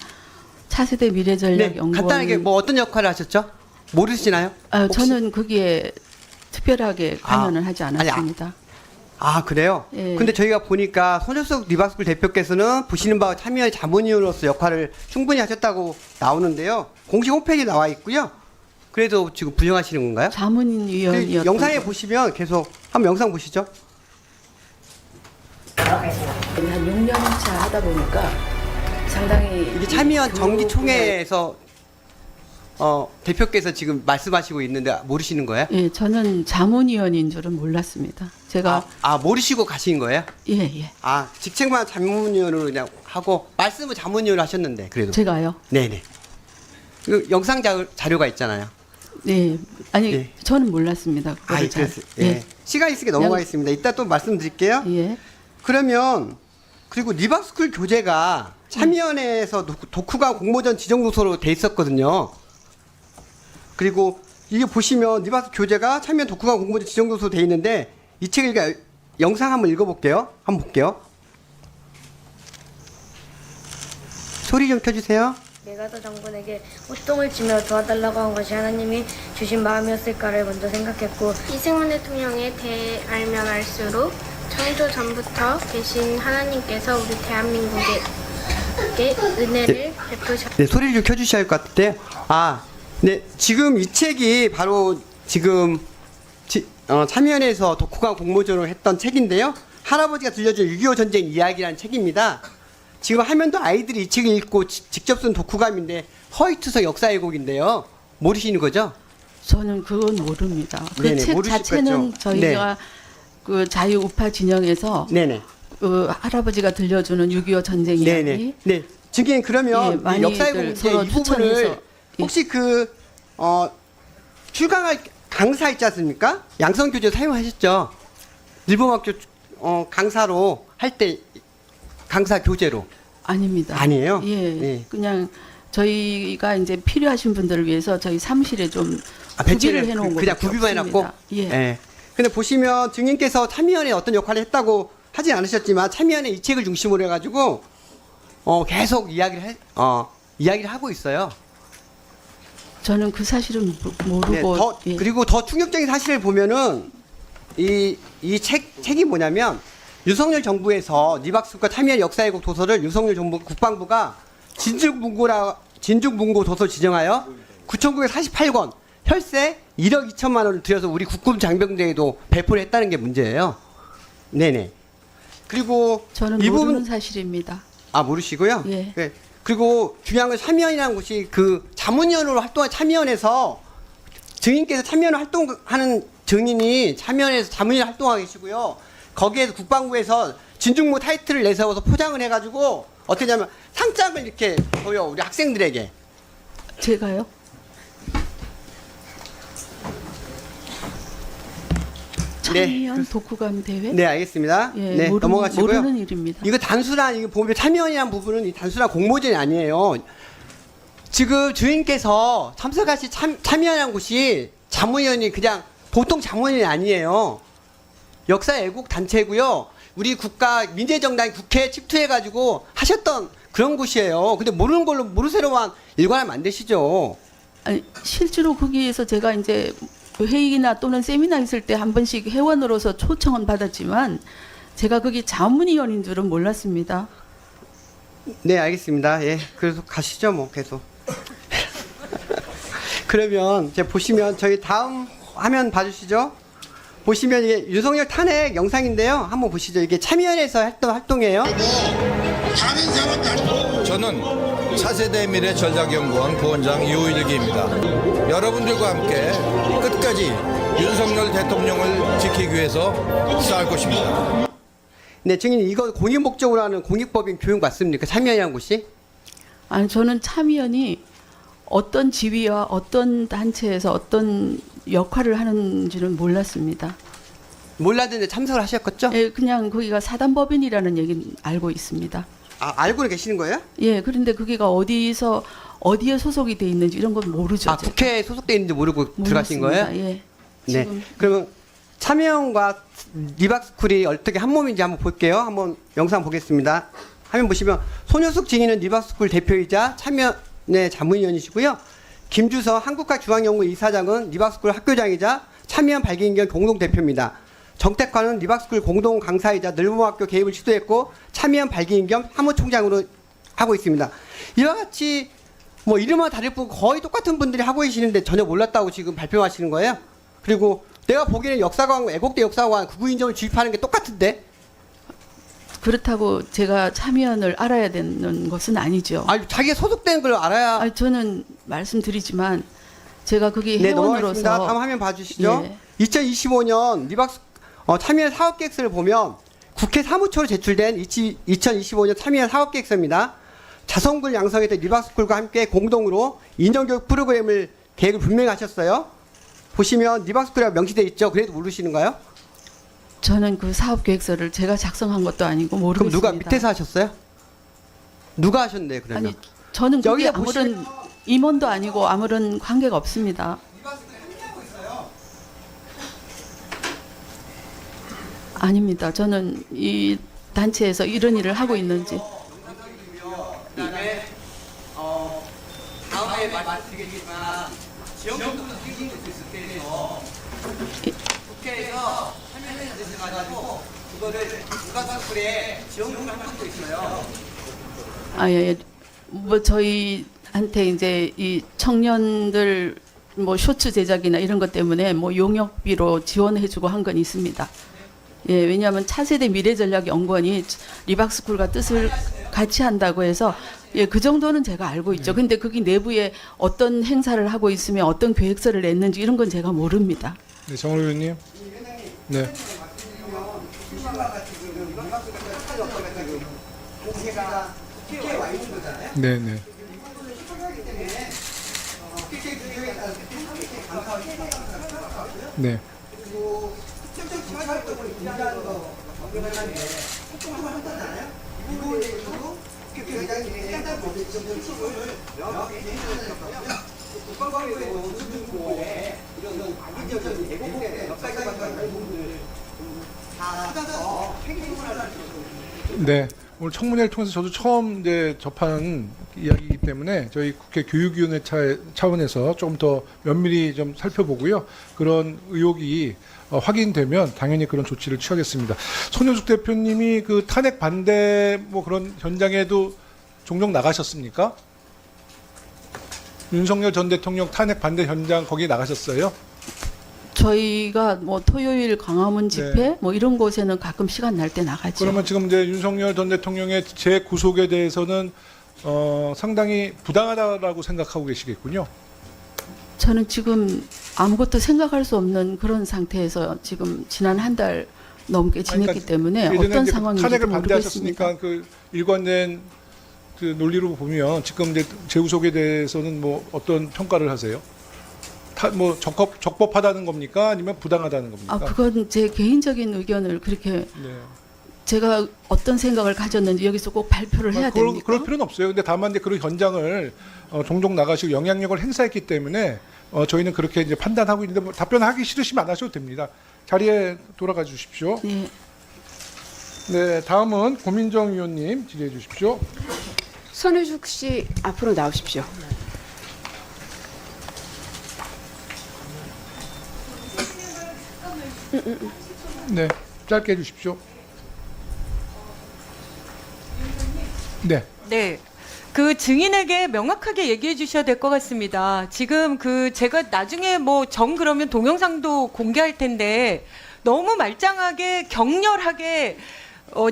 차세대 미래전략연구원. 네, 간단하게 뭐 어떤 역할을 하셨죠? 모르시나요? 혹시? 저는 거기에 특별하게 관여는 하지 아니, 않았습니다. 그래요? 예. 근데 저희가 보니까 손효숙 리바스쿨 대표께서는 보시는 바와 참여의 자문위원으로서 역할을 충분히 하셨다고 나오는데요. 공식 홈페이지에 나와 있고요. 그래도 지금 부정하시는 건가요? 자문위원이었던 영상에 보시면 계속 한번 영상 보시죠. 한 6년 차 하다 보니까 상당히 이게 참여연 정기총회에서 대표께서 지금 말씀하시고 있는데 모르시는 거예요? 예, 저는 자문위원인 줄은 몰랐습니다. 제가 모르시고 가신 거예요? 예. 직책만 자문위원으로 그냥 하고 말씀은 자문위원으로 하셨는데 그래도 제가요? 네네. 그 영상 자료가 있잖아요. 네, 아니 예. 저는 몰랐습니다. 그거를 잘. 예. 시간 있으니까 넘어가겠습니다. 이따 또 말씀드릴게요. 예. 그러면 그리고 리박스쿨 교재가 참여연에서 독후감 공모전 지정 도서로 돼 있었거든요. 그리고 이게 보시면 리박스쿨 교재가 참여연 독후감 공모전 지정 도서로 돼 있는데 이 책을 영상 한번 읽어볼게요. 한번 볼게요. 소리 좀 켜주세요. 내가 더 장군에게 호통을 치며 도와달라고 한 것이 하나님이 주신 마음이었을까를 먼저 생각했고 이승만 대통령에 대해 알면 알수록 창조 전부터 계신 하나님께서 우리 대한민국에 은혜를 베푸셨. 네, 소리를 좀 켜주셔야 할 것 같은데. 네, 지금 이 책이 바로 지금 참여연에서 독후감 공모전을 했던 책인데요. 할아버지가 들려준 6.25 전쟁 이야기라는 책입니다. 지금 화면도 아이들이 이 책을 읽고 직접 쓴 독후감인데 허위투성 역사 왜곡인데요. 모르시는 거죠? 저는 그건 모릅니다. 그 네네, 책 모르실 자체는 거죠. 저희가 그 자유우파 진영에서 네네. 그 할아버지가 들려주는 6.25 전쟁 이야기. 네네. 네. 증인 그러면 예, 이 역사 많이들 왜곡인데 서로 이 부분을 추천해서, 혹시 출강할 강사 있지 않습니까? 양성교재 사용하셨죠? 일본학교 강사로 할 때 강사 교재로. 아닙니다. 아니에요? 예, 네. 그냥 저희가 이제 필요하신 분들을 위해서 저희 사무실에 좀 배치를 구비를 해놓은 그냥 것밖에 구비만 해놨고. 없습니다. 예. 예. 근데 보시면 증인께서 참여연에 어떤 역할을 했다고 하진 않으셨지만 참여연의 이 책을 중심으로 해가지고 계속 이야기를 하고 있어요. 저는 그 사실은 모르고 네, 더, 예. 그리고 더 충격적인 사실을 보면은 이 책이 뭐냐면 윤석열 정부에서 리박스쿨과 참여한 역사왜곡 도서를 윤석열 정부 국방부가 진중문고 도서 지정하여 9,948권 혈세 1억 2천만 원을 들여서 우리 국군 장병대에도 배포를 했다는 게 문제예요. 네네. 그리고 저는 이 모르는 부분 사실입니다. 아 모르시고요? 예. 네. 그리고 중요한 건 참여연이라는 곳이 그 자문위원으로 활동한 참여연에서 증인께서 참여연 활동하는 증인이 참여연에서 자문위원 활동하고 계시고요. 거기에서 국방부에서 진중무 타이틀을 내세워서 포장을 해가지고 어떻게 하냐면 상장을 이렇게 줘요 우리 학생들에게. 제가요? 참여연 독후감 대회? 네 알겠습니다. 예, 네 넘어가시고요. 모르는 일입니다. 이거 단순한 이거 보면 참여연이라는 부분은 이 단순한 공모전이 아니에요. 지금 주인께서 참석하신 참여연이라는 곳이 자문위원이 그냥 보통 자문위원이 아니에요. 역사 애국 단체고요. 우리 국가 민주정당 국회에 침투해가지고 하셨던 그런 곳이에요. 근데 모르는 걸로 모르쇠로만 일관하면 안 되시죠. 아니, 실제로 거기에서 제가 이제 회의나 또는 세미나 있을 때 한 번씩 회원으로서 초청은 받았지만 제가 거기 자문위원인 줄은 몰랐습니다. 네, 알겠습니다. 예, 그래서 가시죠, 뭐 계속. 그러면 이제 보시면 저희 다음 화면 봐주시죠. 보시면 이게 윤석열 탄핵 영상인데요. 한번 보시죠. 이게 참여연에서 했던 활동이에요. 저는 차세대 미래 전략연구원 부원장 유일기입니다. 여러분들과 함께 끝까지 윤석열 대통령을 지키기 위해서 싸울 것입니다. 네, 증인 이거 공익 목적으로 하는 공익법인 교육 맞습니까? 참여연이라는 곳이? 아니 저는 참여연이 어떤 지위와 어떤 단체에서 어떤 역할을 하는지는 몰랐습니다. 몰랐는데 참석을 하셨겠죠? 예, 그냥 거기가 사단법인이라는 얘기는 알고 있습니다. 아, 알고는 계시는 거예요? 예, 그런데 거기가 어디에 소속이 돼 있는지 이런 건 모르죠. 아, 국회에 소속돼 있는지 모르고 들어가신 거예요? 예. 네. 지금 그러면 참여연과 리박스쿨이 어떻게 한 몸인지 한번 볼게요. 한번 영상 보겠습니다. 화면 보시면 손효숙 증인은 리박스쿨 대표이자 참여연의 자문위원이시고요. 김주서 한국학중앙연구 이사장은 리박스쿨 학교장이자 참여연 발기인견 공동대표입니다. 정택환은 리박스쿨 공동 강사이자 늘봄학교 개입을 시도했고 참여연 발기인견 사무총장으로 하고 있습니다. 이와 같이 뭐 이름만 다를 뿐 거의 똑같은 분들이 하고 계시는데 전혀 몰랐다고 지금 발표하시는 거예요. 그리고 내가 보기에는 역사관, 애국대 역사관 구구인정을 주입하는 게 똑같은데. 그렇다고 제가 참여연을 알아야 되는 것은 아니죠. 아니 자기가 소속된 걸 알아야. 아니 저는 말씀드리지만 제가 거기 네, 회원으로서. 넘어가겠습니다. 다음 화면 봐주시죠. 예. 2025년 참여연 사업계획서를 보면 국회 사무처로 제출된 2025년 참여연 사업계획서입니다. 자성굴 양성에 대해 리박스쿨과 함께 공동으로 인정교육 프로그램을 계획을 분명히 하셨어요. 보시면 리박스쿨이라고 명시되어 있죠. 그래도 모르시는가요? 저는 그 사업 계획서를 제가 작성한 것도 아니고 모르고 그럼 누가 있습니다. 밑에서 하셨어요? 누가 하셨네 그러면? 아니 저는 거기 여기다 아무런 임원도 아니고 아무런 관계가 없습니다. 아닙니다. 저는 이 단체에서 이런 일을 하고 있는지. 다음에 말씀드리겠지만 지역정부도 생기는 수 있을 때에요. 국회에서 참여연을 내셔가지고 그거를 리박스쿨에 지원금을 한 적도 있어요. 아 예. 뭐 저희한테 이제 이 청년들 뭐 쇼츠 제작이나 이런 것 때문에 뭐 용역비로 지원해주고 한 건 있습니다. 예, 왜냐하면 차세대 미래전략연구원이 리박스쿨과 뜻을 같이 한다고 해서 예, 그 정도는 제가 알고 있죠. 근데 거기 내부에 어떤 행사를 하고 있으면 어떤 계획서를 냈는지 이런 건 제가 모릅니다. 네, 정월 의원님. 네. 네, 네. 네. 네. 오늘 청문회를 통해서 저도 처음 이제 접한 이야기이기 때문에 저희 국회 교육위원회 차원에서 조금 더 면밀히 좀 살펴보고요. 그런 의혹이 확인되면 당연히 그런 조치를 취하겠습니다. 손윤숙 대표님이 그 탄핵 반대 뭐 그런 현장에도 종종 나가셨습니까? 윤석열 전 대통령 탄핵 반대 현장 거기 나가셨어요? 저희가 뭐 토요일 광화문 집회 뭐 이런 곳에는 가끔 시간 날 때 나가죠. 그러면 지금 이제 윤석열 전 대통령의 재구속에 대해서는 상당히 부당하다라고 생각하고 계시겠군요. 저는 지금 아무것도 생각할 수 없는 그런 상태에서 지금 지난 한 달 넘게 지냈기 때문에 예전에 어떤 이제 상황인지 탄핵을 모르겠습니다. 반대하셨으니까 그 일관된 그 논리로 보면 지금 이제 재구속에 대해서는 뭐 어떤 평가를 하세요? 뭐 적법하다는 겁니까? 아니면 부당하다는 겁니까? 아, 그건 제 개인적인 의견을 그렇게 제가 어떤 생각을 가졌는지 여기서 꼭 발표를 해야 됩니까? 그럴 필요는 없어요. 근데 다만 이제 그런 현장을 종종 나가시고 영향력을 행사했기 때문에 저희는 그렇게 이제 판단하고 있는데 뭐 답변하기 싫으시면 안 하셔도 됩니다. 자리에 돌아가 주십시오. 네. 네, 다음은 고민정 의원님 질의해 주십시오. 손우숙 씨 앞으로 나오십시오. 네, 짧게 해주십시오. 네. 네. 그 증인에게 명확하게 얘기해 주셔야 될 것 같습니다. 지금 그 제가 나중에 뭐 그러면 동영상도 공개할 텐데 너무 말짱하게 격렬하게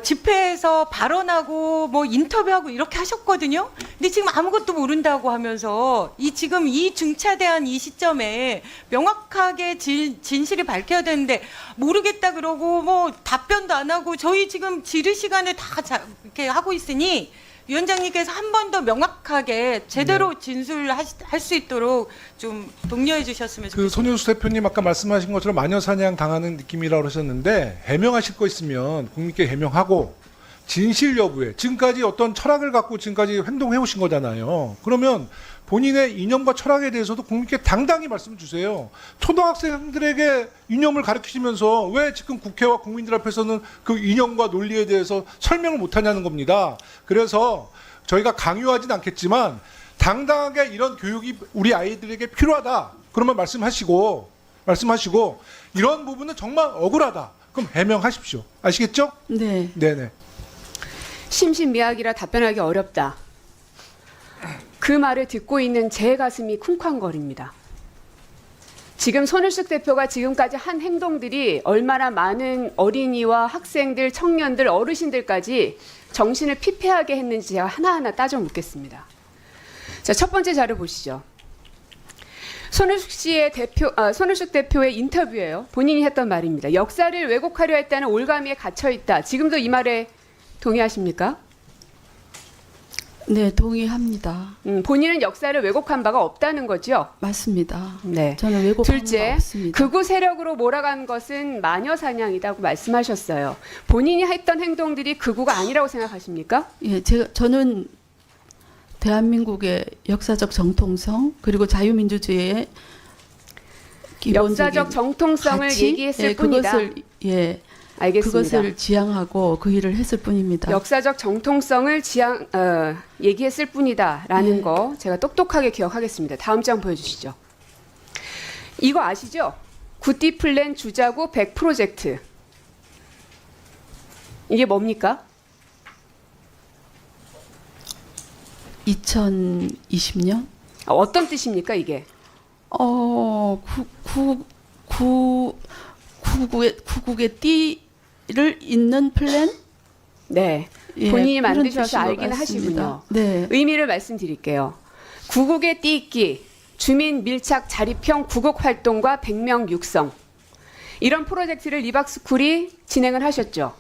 집회에서 발언하고 뭐 인터뷰하고 이렇게 하셨거든요. 근데 지금 아무것도 모른다고 하면서 지금 이 중차대한 이 시점에 명확하게 진실이 밝혀야 되는데 모르겠다 그러고 뭐 답변도 안 하고 저희 지금 질의 시간에 다 이렇게 하고 있으니 위원장님께서 한 번 더 명확하게 제대로 진술할 수 있도록 좀 독려해 주셨으면 좋겠습니다. 그 손윤숙 대표님 아까 말씀하신 것처럼 마녀 사냥 당하는 느낌이라고 하셨는데 해명하실 거 있으면 국민께 해명하고 진실 여부에 지금까지 어떤 철학을 갖고 지금까지 행동해 오신 거잖아요. 그러면 본인의 이념과 철학에 대해서도 국민께 당당히 말씀 주세요. 초등학생들에게 이념을 가르치시면서 왜 지금 국회와 국민들 앞에서는 그 이념과 논리에 대해서 설명을 못하냐는 겁니다. 그래서 저희가 강요하진 않겠지만 당당하게 이런 교육이 우리 아이들에게 필요하다. 그러면 말씀하시고 이런 부분은 정말 억울하다. 그럼 해명하십시오. 아시겠죠? 네. 네네. 심신미약이라 답변하기 어렵다. 그 말을 듣고 있는 제 가슴이 쿵쾅거립니다. 지금 손우숙 대표가 지금까지 한 행동들이 얼마나 많은 어린이와 학생들, 청년들, 어르신들까지 정신을 피폐하게 했는지 제가 하나하나 따져 묻겠습니다. 자, 첫 번째 자료 보시죠. 손우숙 대표의 인터뷰예요. 본인이 했던 말입니다. 역사를 왜곡하려 했다는 올가미에 갇혀 있다. 지금도 이 말에 동의하십니까? 네, 동의합니다. 본인은 역사를 왜곡한 바가 없다는 거죠? 맞습니다. 네. 저는 왜곡한 바 둘째, 없습니다. 극우 세력으로 몰아간 것은 마녀 사냥이라고 말씀하셨어요. 본인이 했던 행동들이 극우가 아니라고 생각하십니까? 예, 저는 대한민국의 역사적 정통성 그리고 자유민주주의의 기본적인 역사적 정통성을 가치? 얘기했을 뿐이다. 그것을 알겠습니다. 그것을 지향하고 그 일을 했을 뿐입니다. 역사적 정통성을 얘기했을 뿐이다라는 거 제가 똑똑하게 기억하겠습니다. 다음 장 보여주시죠. 이거 아시죠? 구띠 플랜 주자구 100 프로젝트. 이게 뭡니까? 2020년? 어떤 뜻입니까 이게? 구국의 띠를 잇는 플랜? 네. 예, 본인이 그런 만드셔서 뜻인 것 알기는 같습니다. 하시군요. 네. 의미를 말씀드릴게요. 구국의 띠잇기, 주민 밀착 자립형 구국 활동과 100명 육성. 이런 프로젝트를 리박스쿨이 진행을 하셨죠?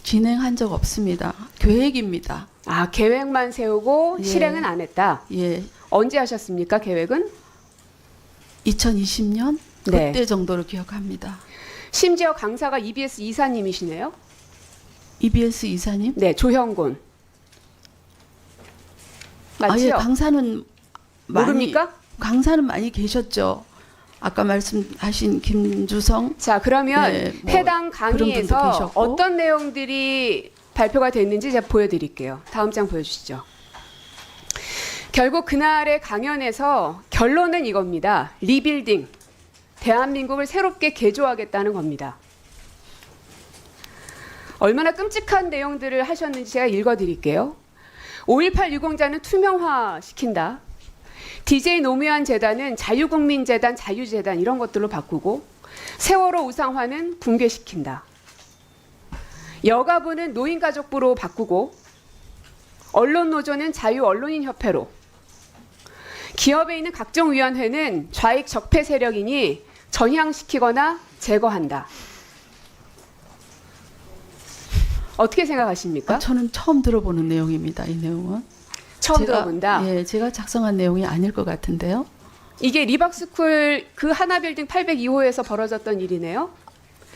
진행한 적 없습니다. 계획입니다. 아, 계획만 세우고 예. 실행은 안 했다? 예. 언제 하셨습니까, 계획은? 2020년? 네. 그때 정도로 기억합니다. 심지어 강사가 EBS 이사님이시네요? EBS 이사님? 네, 조형곤. 맞죠? 아, 예, 강사는 모릅니까? 강사는 많이 계셨죠. 아까 말씀하신 김주성. 자, 그러면 네, 뭐 해당 그런 분도 강의에서 계셨고. 어떤 내용들이 발표가 됐는지 제가 보여드릴게요. 다음 장 보여주시죠. 결국 그날의 강연에서 결론은 이겁니다. 리빌딩, 대한민국을 새롭게 개조하겠다는 겁니다. 얼마나 끔찍한 내용들을 하셨는지 제가 읽어드릴게요. 5.18 유공자는 투명화시킨다. DJ 노무현 재단은 자유국민재단, 자유재단 이런 것들로 바꾸고 세월호 우상화는 붕괴시킨다. 여가부는 노인가족부로 바꾸고 언론노조는 자유언론인협회로, 기업에 있는 각종 위원회는 좌익 적폐 세력이니 전향시키거나 제거한다. 어떻게 생각하십니까? 저는 처음 들어보는 내용입니다. 이 내용은. 처음 들어본다? 예, 제가 작성한 내용이 아닐 것 같은데요. 이게 리박스쿨 그 하나빌딩 802호에서 벌어졌던 일이네요.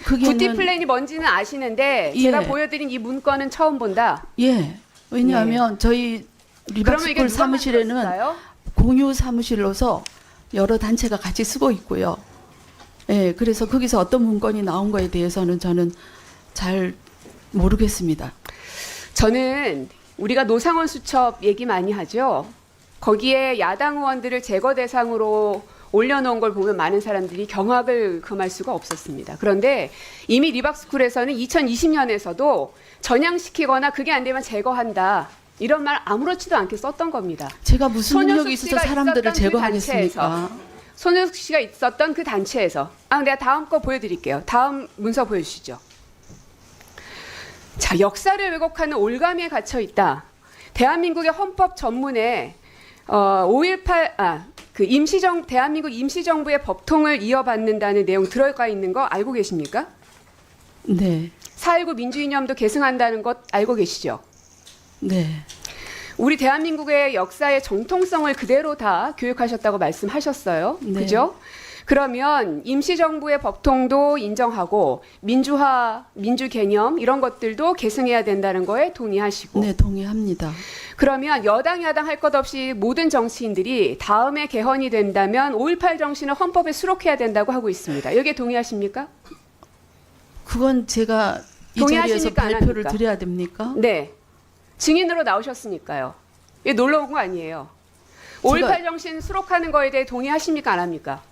그게는- 구티 플랜이 뭔지는 아시는데 예. 제가 보여드린 이 문건은 처음 본다. 예. 왜냐하면 저희 그러면 이게 리박스쿨 누가 사무실에는 만들었을까요? 공유 사무실로서 여러 단체가 같이 쓰고 있고요. 예, 그래서 거기서 어떤 문건이 나온 거에 대해서는 저는 잘 모르겠습니다. 저는 우리가 노상원 수첩 얘기 많이 하죠. 거기에 야당 의원들을 제거 대상으로 올려놓은 걸 보면 많은 사람들이 경악을 금할 수가 없었습니다. 그런데 이미 리박스쿨에서는 2020년에서도 전향시키거나 그게 안 되면 제거한다. 이런 말 아무렇지도 않게 썼던 겁니다. 제가 무슨 손효숙 능력이 있어서 씨가 사람들을 있었던 그 제거하겠습니까? 단체에서, 손효숙 씨가 있었던 그 단체에서. 내가 다음 거 보여드릴게요. 다음 문서 보여주시죠. 자, 역사를 왜곡하는 올가미에 갇혀 있다. 대한민국의 헌법 전문에 5.18 대한민국 임시정부의 법통을 이어받는다는 내용 들어가 있는 거 알고 계십니까? 네. 4.19 민주이념도 계승한다는 것 알고 계시죠? 네. 우리 대한민국의 역사의 정통성을 그대로 다 교육하셨다고 말씀하셨어요. 네. 그죠? 그러면 임시정부의 법통도 인정하고 민주화, 민주 개념 이런 것들도 계승해야 된다는 거에 동의하시고. 네, 동의합니다. 그러면 여당 야당 할 것 없이 모든 정치인들이 다음에 개헌이 된다면 5.18 정신을 헌법에 수록해야 된다고 하고 있습니다. 여기에 동의하십니까? 그건 제가 이 자리에서 동의하십니까? 안 발표를 합니까? 드려야 됩니까? 네. 증인으로 나오셨으니까요. 이게 놀러 온 거 아니에요. 5.18 정신 수록하는 거에 대해 동의하십니까? 안 합니까?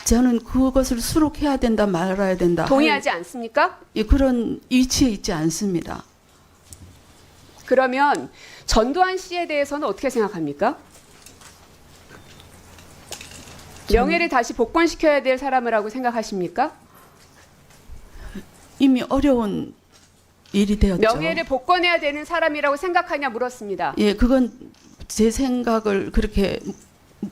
저는 그것을 수록해야 된다 말아야 된다. 동의하지 않습니까? 예, 그런 위치에 있지 않습니다. 그러면 전두환 씨에 대해서는 어떻게 생각합니까? 명예를 다시 복권시켜야 될 사람이라고 생각하십니까? 이미 어려운 일이 되었죠. 명예를 복권해야 되는 사람이라고 생각하냐 물었습니다. 예, 그건 제 생각을 그렇게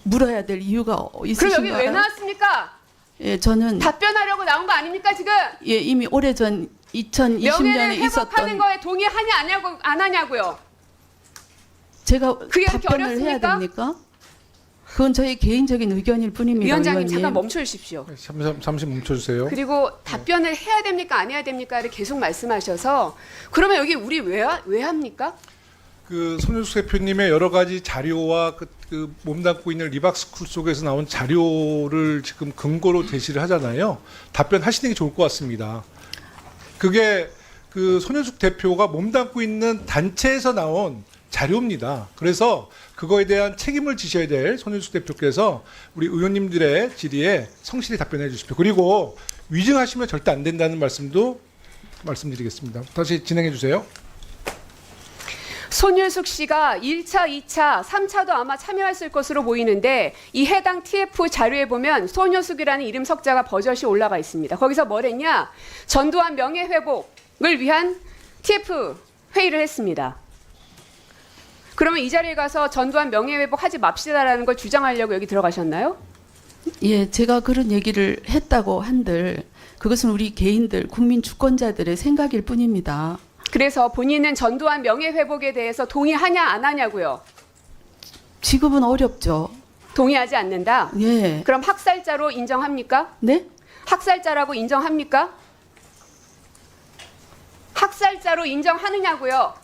물어야 될 이유가 그럼 있으신가요? 여기 왜 나왔습니까? 예, 저는 답변하려고 나온 거 아닙니까 지금? 예, 이미 오래전 명예를 2020년에 회복하는 있었던 거에 동의하냐 안 하냐고요? 제가 그게 그렇게 답변을 해야 어렵습니까? 됩니까? 그건 저희 개인적인 의견일 뿐입니다. 위원장님 의원님. 잠깐 멈춰 주십시오. 잠시 멈춰주세요. 그리고 답변을 해야 됩니까 안 해야 됩니까를 계속 말씀하셔서 그러면 여기 우리 왜 합니까? 그 손윤숙 대표님의 여러 가지 자료와 그 몸담고 있는 리박스쿨 속에서 나온 자료를 지금 근거로 제시를 하잖아요. 답변하시는 게 좋을 것 같습니다. 그게 그 손윤숙 대표가 몸담고 있는 단체에서 나온 자료입니다. 그래서 그거에 대한 책임을 지셔야 될 손윤숙 대표께서 우리 의원님들의 질의에 성실히 답변해 주십시오. 그리고 위증하시면 절대 안 된다는 말씀도 말씀드리겠습니다. 다시 진행해 주세요. 손윤숙 씨가 1차, 2차, 3차도 아마 참여했을 것으로 보이는데 이 해당 TF 자료에 보면 손윤숙이라는 이름 석자가 버젓이 올라가 있습니다. 거기서 뭐랬냐? 전두환 명예회복을 위한 TF 회의를 했습니다. 그러면 이 자리에 가서 전두환 명예회복 하지 맙시다라는 걸 주장하려고 여기 들어가셨나요? 예, 제가 그런 얘기를 했다고 한들 그것은 우리 개인들, 국민 주권자들의 생각일 뿐입니다. 그래서 본인은 전두환 명예회복에 대해서 동의하냐 안 하냐고요? 지금은 어렵죠. 동의하지 않는다? 예. 그럼 학살자로 인정합니까? 네? 학살자라고 인정합니까? 학살자로 인정하느냐고요?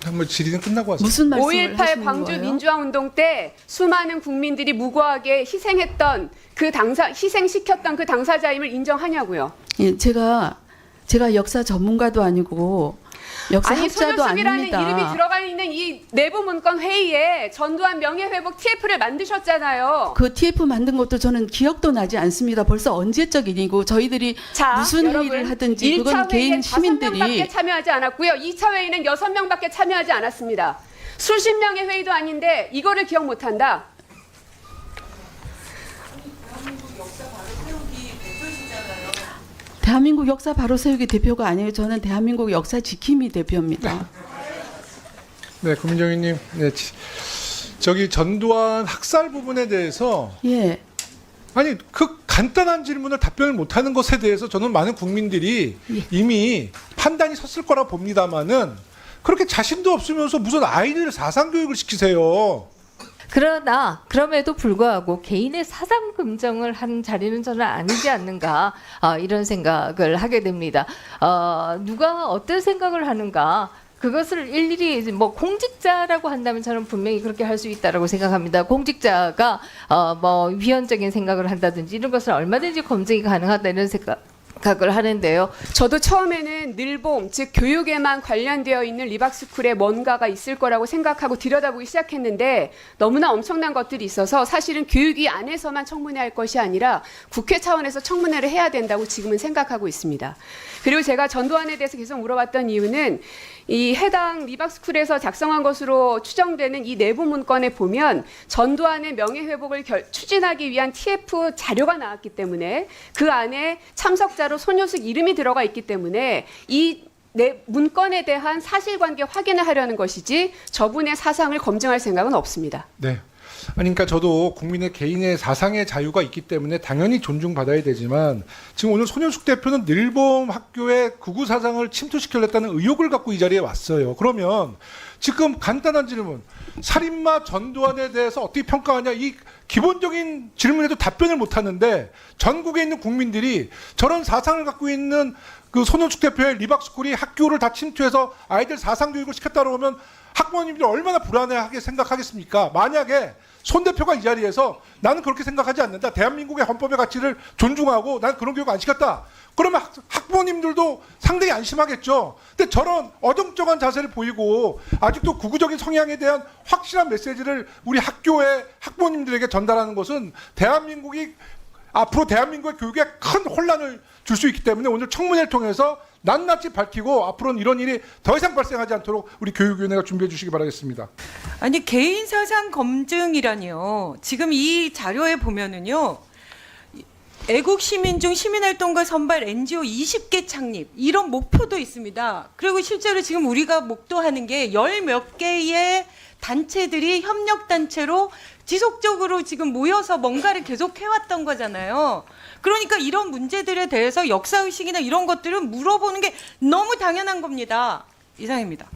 한번 질의는 끝나고 왔습니다. 무슨 말씀을 5.18 하시는 광주 거예요? 민주화운동 때 수많은 국민들이 무고하게 희생했던 희생시켰던 그 당사자임을 인정하냐고요? 예, 제가 제가 역사 전문가도 아니고 역사 아니 학자도 손효숙이라는 아닙니다. 이름이 들어가 있는 이 내부 문건 회의에 전두환 명예회복 TF를 만드셨잖아요. 그 TF 만든 것도 저는 기억도 나지 않습니다. 벌써 언제적 일이고 저희들이 자, 무슨 여러분, 회의를 하든지 1차 그건 개인 회의에 시민들이 5명밖에 참여하지 않았고요. 2차 회의는 6명밖에 참여하지 않았습니다. 수십 명의 회의도 아닌데 이거를 기억 못한다. 대한민국 역사 바로 세우기 대표가 아니에요. 저는 대한민국 역사 지킴이 대표입니다. 네, 구민정희님, 네, 저기 전두환 학살 부분에 대해서 예. 아니 그 간단한 질문을 답변을 못하는 것에 대해서 저는 많은 국민들이 이미 판단이 섰을 거라 봅니다만은 그렇게 자신도 없으면서 무슨 아이들 사상 교육을 시키세요. 그러나 그럼에도 불구하고 개인의 사상 검증을 한 자리는 저는 아니지 않는가 이런 생각을 하게 됩니다. 누가 어떤 생각을 하는가 그것을 일일이 뭐 공직자라고 한다면 저는 분명히 그렇게 할 수 있다라고 생각합니다. 공직자가 뭐 위헌적인 생각을 한다든지 이런 것을 얼마든지 검증이 가능하다 이런 생각을 하는데요. 저도 처음에는 늘봄, 즉 교육에만 관련되어 있는 리박스쿨에 뭔가가 있을 거라고 생각하고 들여다보기 시작했는데 너무나 엄청난 것들이 있어서 사실은 교육위 안에서만 청문회할 것이 아니라 국회 차원에서 청문회를 해야 된다고 지금은 생각하고 있습니다. 그리고 제가 전두환에 대해서 계속 물어봤던 이유는 이 해당 리박스쿨에서 작성한 것으로 추정되는 이 내부 문건에 보면 전두환의 명예회복을 추진하기 위한 TF 자료가 나왔기 때문에 그 안에 참석자로 손효숙 이름이 들어가 있기 때문에 이 문건에 대한 사실관계 확인을 하려는 것이지 저분의 사상을 검증할 생각은 없습니다. 네. 아니 그러니까 저도 국민의 개인의 사상의 자유가 있기 때문에 당연히 존중받아야 되지만 지금 오늘 손효숙 대표는 늘봄 학교의 극우 사상을 침투시키려다는 의혹을 갖고 이 자리에 왔어요. 그러면 지금 간단한 질문, 살인마 전두환에 대해서 어떻게 평가하냐 이 기본적인 질문에도 답변을 못 하는데 전국에 있는 국민들이 저런 사상을 갖고 있는 그 손효숙 대표의 리박스쿨이 학교를 다 침투해서 아이들 사상 교육을 시켰다고 하면 학부모님들이 얼마나 불안해하게 생각하겠습니까? 만약에 손 대표가 이 자리에서 나는 그렇게 생각하지 않는다. 대한민국의 헌법의 가치를 존중하고 난 그런 교육 안 시켰다. 그러면 학부모님들도 상당히 안심하겠죠. 근데 저런 어정쩡한 자세를 보이고 아직도 극우적인 성향에 대한 확실한 메시지를 우리 학교의 학부모님들에게 전달하는 것은 대한민국이 앞으로 대한민국의 교육에 큰 혼란을 줄 수 있기 때문에 오늘 청문회를 통해서 낱낱이 밝히고 앞으로는 이런 일이 더 이상 발생하지 않도록 우리 교육위원회가 준비해 주시기 바라겠습니다. 아니 개인 사상 검증이라니요. 지금 이 자료에 보면은요. 애국 시민 중 시민활동가 선발 NGO 20개 창립 이런 목표도 있습니다. 그리고 실제로 지금 우리가 목도하는 게 열 몇 개의 단체들이 협력단체로 지속적으로 지금 모여서 뭔가를 계속 해왔던 거잖아요. 그러니까 이런 문제들에 대해서 역사의식이나 이런 것들을 물어보는 게 너무 당연한 겁니다. 이상입니다.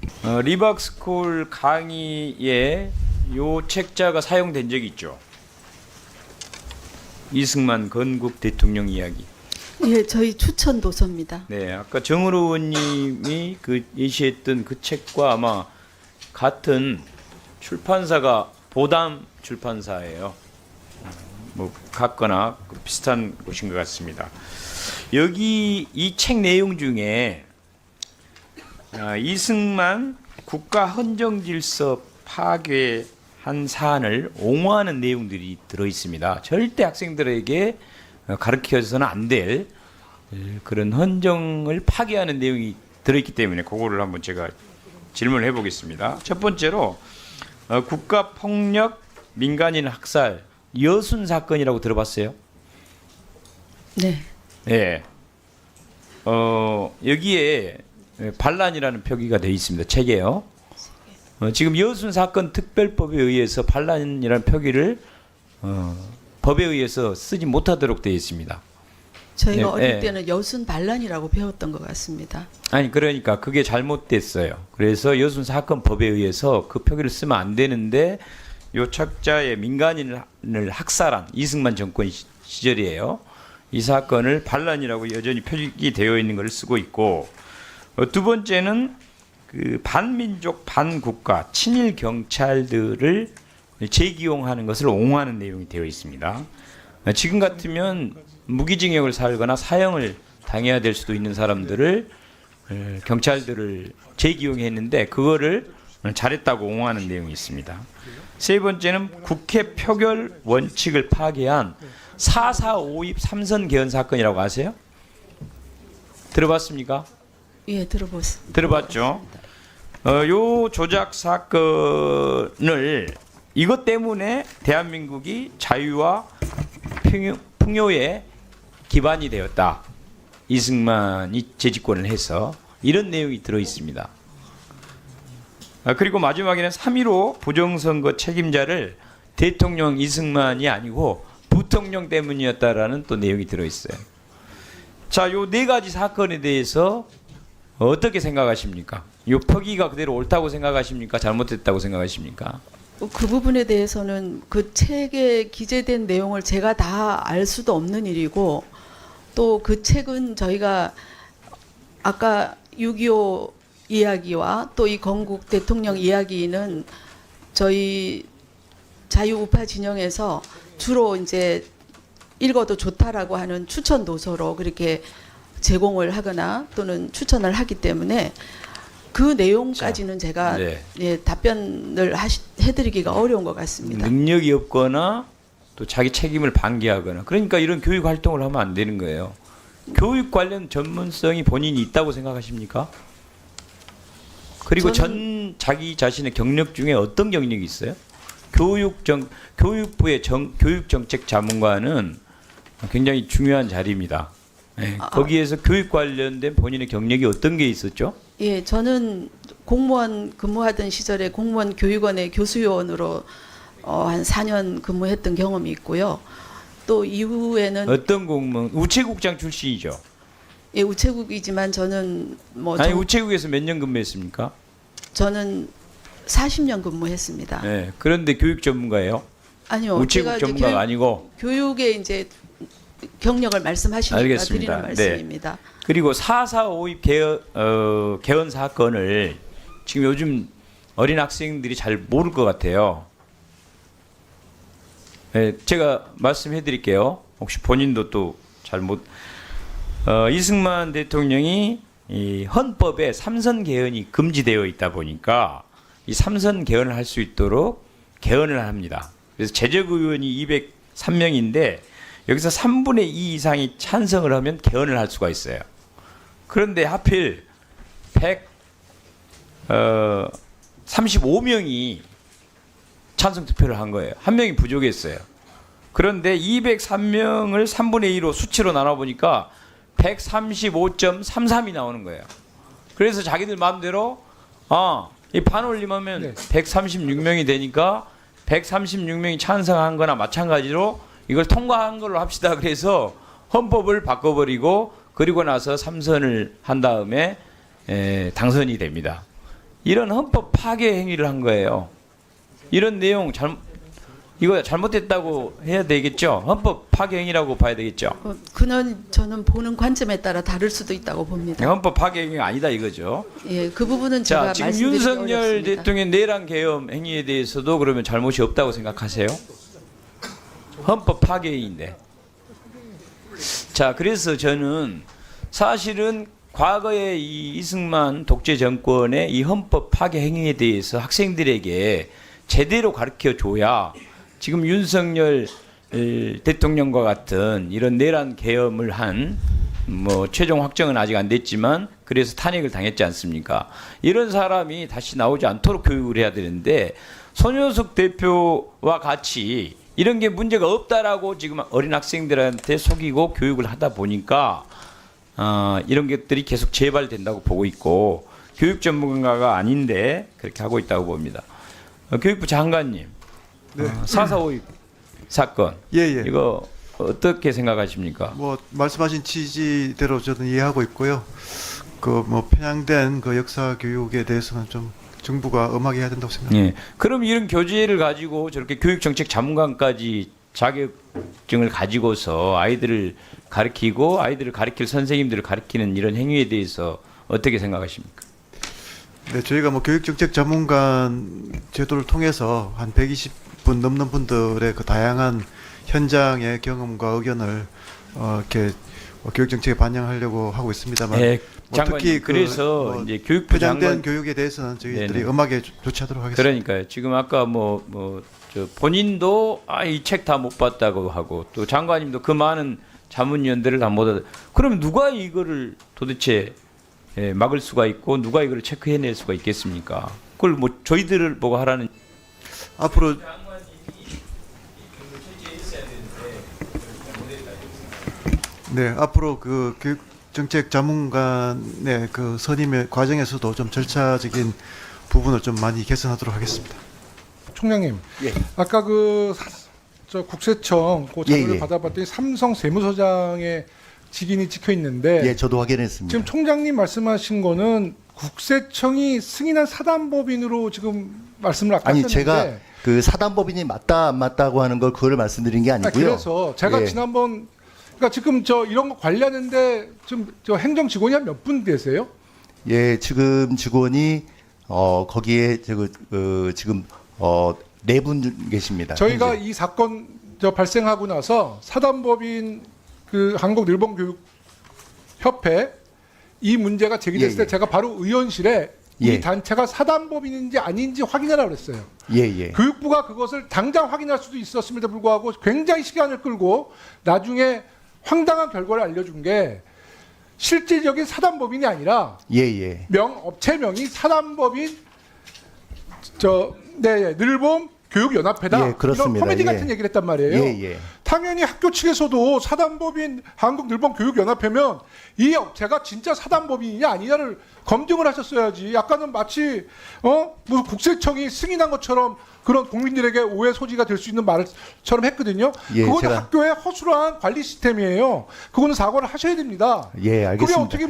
리박스쿨 강의에 요 책자가 사용된 적이 있죠. 이승만 건국 대통령 이야기. 예, 저희 추천 도서입니다. 네, 아까 정을 의원님이 그 예시했던 그 책과 아마 같은 출판사가 보담 출판사예요. 뭐 같거나 비슷한 곳인 것 같습니다. 여기 이 책 내용 중에 이승만 국가 헌정 질서 파괴한 사안을 옹호하는 내용들이 들어 있습니다. 절대 학생들에게 가르쳐서는 안 될 그런 헌정을 파괴하는 내용이 들어 있기 때문에 그거를 한번 제가 질문을 해보겠습니다. 첫 번째로 국가 폭력 민간인 학살 여순 사건이라고 들어봤어요? 네. 네. 여기에 반란이라는 표기가 되어 있습니다. 책에요. 지금 여순 사건 특별법에 의해서 반란이라는 표기를 법에 의해서 쓰지 못하도록 되어 있습니다. 저희가 네, 어릴 네. 때는 여순 반란이라고 배웠던 것 같습니다. 아니 그러니까 그게 잘못됐어요. 그래서 여순 사건 법에 의해서 그 표기를 쓰면 안 되는데 요 책자의 민간인을 학살한 이승만 정권 시절이에요. 이 사건을 반란이라고 여전히 표기되어 있는 것을 쓰고 있고 두 번째는 그 반민족 반국가 친일 경찰들을 재기용하는 것을 옹호하는 내용이 되어 있습니다. 지금 같으면 무기징역을 살거나 사형을 당해야 될 수도 있는 사람들을 경찰들을 재기용했는데 그거를 잘했다고 옹호하는 내용이 있습니다. 세 번째는 국회 표결 원칙을 파괴한 4.4.5.2 삼선 개헌 사건이라고 아세요? 들어봤습니까? 예, 들어봤습니다. 들어봤죠? 요 조작 사건을 이것 때문에 대한민국이 자유와 풍요의 기반이 되었다. 이승만이 재집권을 해서 이런 내용이 들어 있습니다. 그리고 마지막에는 3.15 부정선거 책임자를 대통령 이승만이 아니고 부통령 때문이었다라는 또 내용이 들어 있어요. 자, 요 네 가지 사건에 대해서 어떻게 생각하십니까? 요 표기가 그대로 옳다고 생각하십니까? 잘못됐다고 생각하십니까? 그 부분에 대해서는 그 책에 기재된 내용을 제가 다 알 수도 없는 일이고, 또 그 책은 저희가 아까 6.25 이야기와 또 이 건국 대통령 이야기는 저희 자유우파 진영에서 주로 이제 읽어도 좋다라고 하는 추천 도서로 그렇게 제공을 하거나 또는 추천을 하기 때문에 그 내용까지는 제가 네. 예, 답변을 해드리기가 어려운 것 같습니다. 능력이 없거나 또 자기 책임을 방기하거나 그러니까 이런 교육 활동을 하면 안 되는 거예요. 교육 관련 전문성이 본인이 있다고 생각하십니까? 그리고 자기 자신의 경력 중에 어떤 경력이 있어요? 교육부의 교육정책 자문관은 굉장히 중요한 자리입니다. 네, 거기에서 교육 관련된 본인의 경력이 어떤 게 있었죠? 예, 저는 공무원 근무하던 시절에 공무원 교육원의 교수요원으로 한 4년 근무했던 경험이 있고요. 또 이후에는 어떤 공무원? 우체국장 출신이죠. 예, 우체국이지만 저는 뭐 아니 우체국에서 몇 년 근무했습니까? 저는 40년 근무했습니다. 네, 그런데 교육 전문가예요? 아니요, 우체국 제가 전문가가 이제 아니고 교육에 이제 경력을 말씀하시니까 알겠습니다. 드리는 말씀입니다. 네. 그리고 4.4.5.2 개헌 사건을 지금 요즘 어린 학생들이 잘 모를 것 같아요. 네, 제가 말씀해 드릴게요. 혹시 본인도 또 잘못 이승만 대통령이 이 헌법에 삼선 개헌이 금지되어 있다 보니까 이 삼선 개헌을 할 수 있도록 개헌을 합니다. 그래서 재적 의원이 203명인데 여기서 3분의 2 이상이 찬성을 하면 개헌을 할 수가 있어요. 그런데 하필 135명이 찬성 투표를 한 거예요. 한 명이 부족했어요. 그런데 203명을 3분의 2로 수치로 나눠보니까 135.33이 나오는 거예요. 그래서 자기들 마음대로 이 반올림하면 136명이 되니까 136명이 찬성한 거나 마찬가지로 이걸 통과한 걸로 합시다. 그래서 헌법을 바꿔버리고 그리고 나서 3선을 한 다음에 당선이 됩니다. 이런 헌법 파괴 행위를 한 거예요. 이런 내용 이거 잘못됐다고 해야 되겠죠? 헌법 파괴 행위라고 봐야 되겠죠? 그는 저는 보는 관점에 따라 다를 수도 있다고 봅니다. 헌법 파괴 행위가 아니다 이거죠. 예, 그 부분은 제가 지금 말씀드리기 윤석열 어렵습니다. 대통령의 내란 계엄 행위에 대해서도 그러면 잘못이 없다고 생각하세요? 헌법 파괴인데. 자, 그래서 저는 사실은 과거의 이 이승만 독재 정권의 이 헌법 파괴 행위에 대해서 학생들에게 제대로 가르쳐 줘야 지금 윤석열 대통령과 같은 이런 내란 계엄을 한 뭐 최종 확정은 아직 안 됐지만 그래서 탄핵을 당했지 않습니까? 이런 사람이 다시 나오지 않도록 교육을 해야 되는데 손효숙 대표와 같이 이런 게 문제가 없다라고 지금 어린 학생들한테 속이고 교육을 하다 보니까 이런 것들이 계속 재발된다고 보고 있고 교육 전문가가 아닌데 그렇게 하고 있다고 봅니다. 교육부 장관님, 4.4.5.2 사건 이거 어떻게 생각하십니까? 뭐 말씀하신 취지대로 저는 이해하고 있고요. 그 뭐 편향된 그 역사 교육에 대해서는 좀 정부가 엄하게 해야 된다고 생각합니다. 예. 그럼 이런 교재를 가지고 저렇게 교육정책 자문관까지 자격증을 가지고서 아이들을 가르치고 아이들을 가르칠 선생님들을 가르치는 이런 행위에 대해서 어떻게 생각하십니까? 네, 저희가 뭐 교육정책 자문관 제도를 통해서 한 120분 넘는 분들의 그 다양한 현장의 경험과 의견을 이렇게 교육 정책에 반영하려고 하고 있습니다만 네, 뭐 장관님, 특히 그래서 이제 교육부 편향된 장관 교육에 대해서는 저희들이 네네. 엄하게 조치하도록 하겠습니다. 그러니까요. 지금 아까 저 본인도 이 책 다 못 봤다고 하고 또 장관님도 그 많은 자문위원들을 다 못. 그럼 누가 이거를 도대체 막을 수가 있고 누가 이걸 체크해낼 수가 있겠습니까? 그걸 뭐 저희들을 보고 하라는. 앞으로 네, 앞으로 그 교육 정책 자문관의 그 선임의 과정에서도 좀 절차적인 부분을 좀 많이 개선하도록 하겠습니다. 총장님, 예. 아까 저 국세청 그 자료를 예. 받아봤더니 삼성 세무서장의 직인이 찍혀 있는데 예, 저도 확인했습니다. 지금 총장님 말씀하신 거는 국세청이 승인한 사단법인으로 지금 말씀을 아까 아니 하셨는데 제가 그 사단법인이 맞다 안 맞다고 하는 걸 그거를 말씀드린 게 아니고요. 그래서 제가 예. 지난번 그러니까 지금 저 이런 거 관리하는데 좀 저 행정 직원이 한 몇 분 되세요? 예, 지금 직원이 거기에 지금 4분 계십니다. 저희가 현재. 이 사건 발생하고 나서 사단법인 그 한국일본교육협회 이 문제가 제기됐을 예, 때 예. 제가 바로 의원실에 예. 이 단체가 사단법인인지 아닌지 확인하라고 그랬어요. 예. 교육부가 그것을 당장 확인할 수도 있었음에도 불구하고 굉장히 시간을 끌고 나중에 황당한 결과를 알려준 게 실질적인 사단법인이 아니라 예. 업체명이 사단법인 늘봄 교육연합회다. 예, 그렇습니다. 이런 코미디 예. 같은 얘기를 했단 말이에요. 예. 당연히 학교 측에서도 사단법인 한국늘봄 교육연합회면 이 업체가 진짜 사단법인이냐 아니냐를 검증을 하셨어야지. 약간은 마치 무슨 국세청이 승인한 것처럼 그런 국민들에게 오해 소지가 될 수 있는 말처럼 했거든요. 예, 그거는 제가- 학교의 허술한 관리 시스템이에요. 그거는 사과를 하셔야 됩니다. 예, 그게 알겠습니다. 어떻게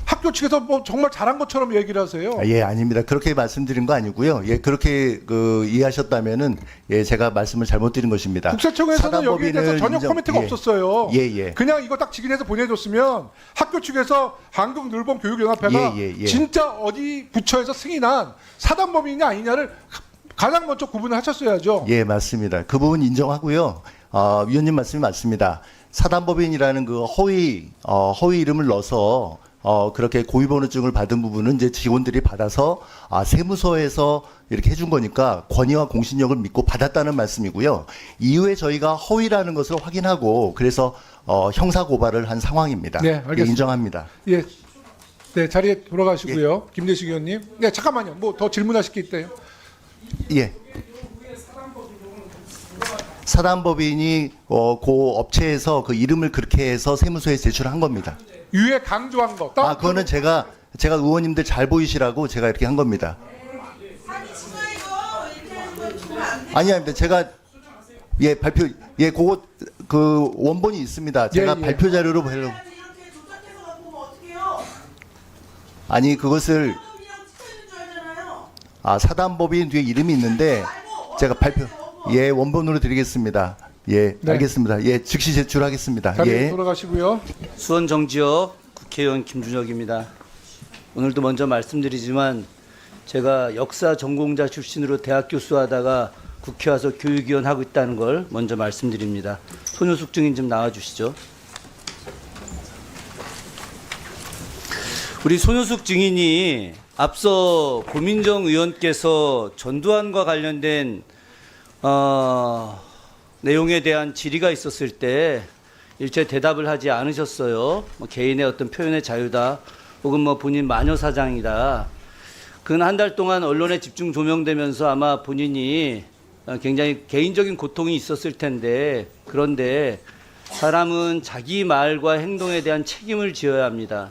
학교 측에서 정말 잘한 것처럼 얘기를 하세요? 예, 아닙니다. 그렇게 말씀드린 거 아니고요. 예, 그렇게 이해하셨다면은 제가 말씀을 잘못 드린 것입니다. 국세청에서는 여기에 대해서 사단법인을 전혀 코멘트가 없었어요. 예. 그냥 이거 딱 직인해서 보내줬으면 학교 측에서 한국늘봄 교육연합회가 예. 진짜 어디 부처에서 승인한 사단법인이냐 아니냐를 가장 먼저 구분을 하셨어야죠. 예, 맞습니다. 그 부분 인정하고요. 위원님 말씀이 맞습니다. 사단법인이라는 그 허위 이름을 넣어서 그렇게 고위번호증을 받은 부분은 이제 직원들이 받아서 세무서에서 이렇게 해준 거니까 권위와 공신력을 믿고 받았다는 말씀이고요. 이후에 저희가 허위라는 것을 확인하고 그래서 형사 고발을 한 상황입니다. 네, 알겠습니다. 예, 인정합니다. 예. 네, 자리에 돌아가시고요. 예. 김대식 의원님. 네, 잠깐만요. 뭐 더 질문하실 게 있대요. 예. 사단법인이 그 업체에서 그 이름을 그렇게 해서 세무서에 제출한 겁니다. 위에 강조한 거. 그거는 제가 의원님들 잘 보이시라고 제가 이렇게 한 겁니다. 아닙니다. 제가 발표 그거 그 원본이 있습니다. 제가 예. 발표 자료로 보려고. 아니 그것을 사단법인 뒤에 이름이 있는데 제가 원본으로 드리겠습니다. 예, 네. 알겠습니다. 예, 즉시 제출하겠습니다. 자리에 예. 돌아가시고요. 수원 정지역 국회의원 김준혁입니다. 오늘도 먼저 말씀드리지만 제가 역사 전공자 출신으로 대학 교수하다가 국회 와서 교육위원 하고 있다는 걸 먼저 말씀드립니다. 손효숙 증인 좀 나와주시죠. 우리 손효숙 증인이 앞서 고민정 의원께서 전두환과 관련된 내용에 대한 질의가 있었을 때 일체 대답을 하지 않으셨어요. 개인의 어떤 표현의 자유다, 혹은 본인 마녀 사장이다. 근 한 달 동안 언론에 집중 조명되면서 아마 본인이 굉장히 개인적인 고통이 있었을 텐데, 그런데 사람은 자기 말과 행동에 대한 책임을 지어야 합니다.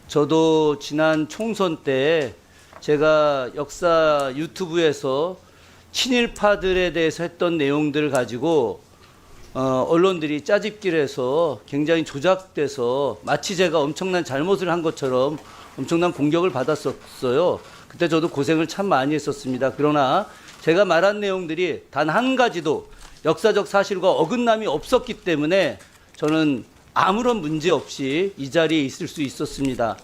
저도 지난 총선 때 제가 역사 유튜브에서 친일파들에 대해서 했던 내용들을 가지고 언론들이 짜집기를 해서 굉장히 조작돼서 마치 제가 엄청난 잘못을 한 것처럼 엄청난 공격을 받았었어요. 그때 저도 고생을 참 많이 했었습니다. 그러나 제가 말한 내용들이 단 한 가지도 역사적 사실과 어긋남이 없었기 때문에 저는 아무런 문제 없이 이 자리에 있을 수 있었습니다.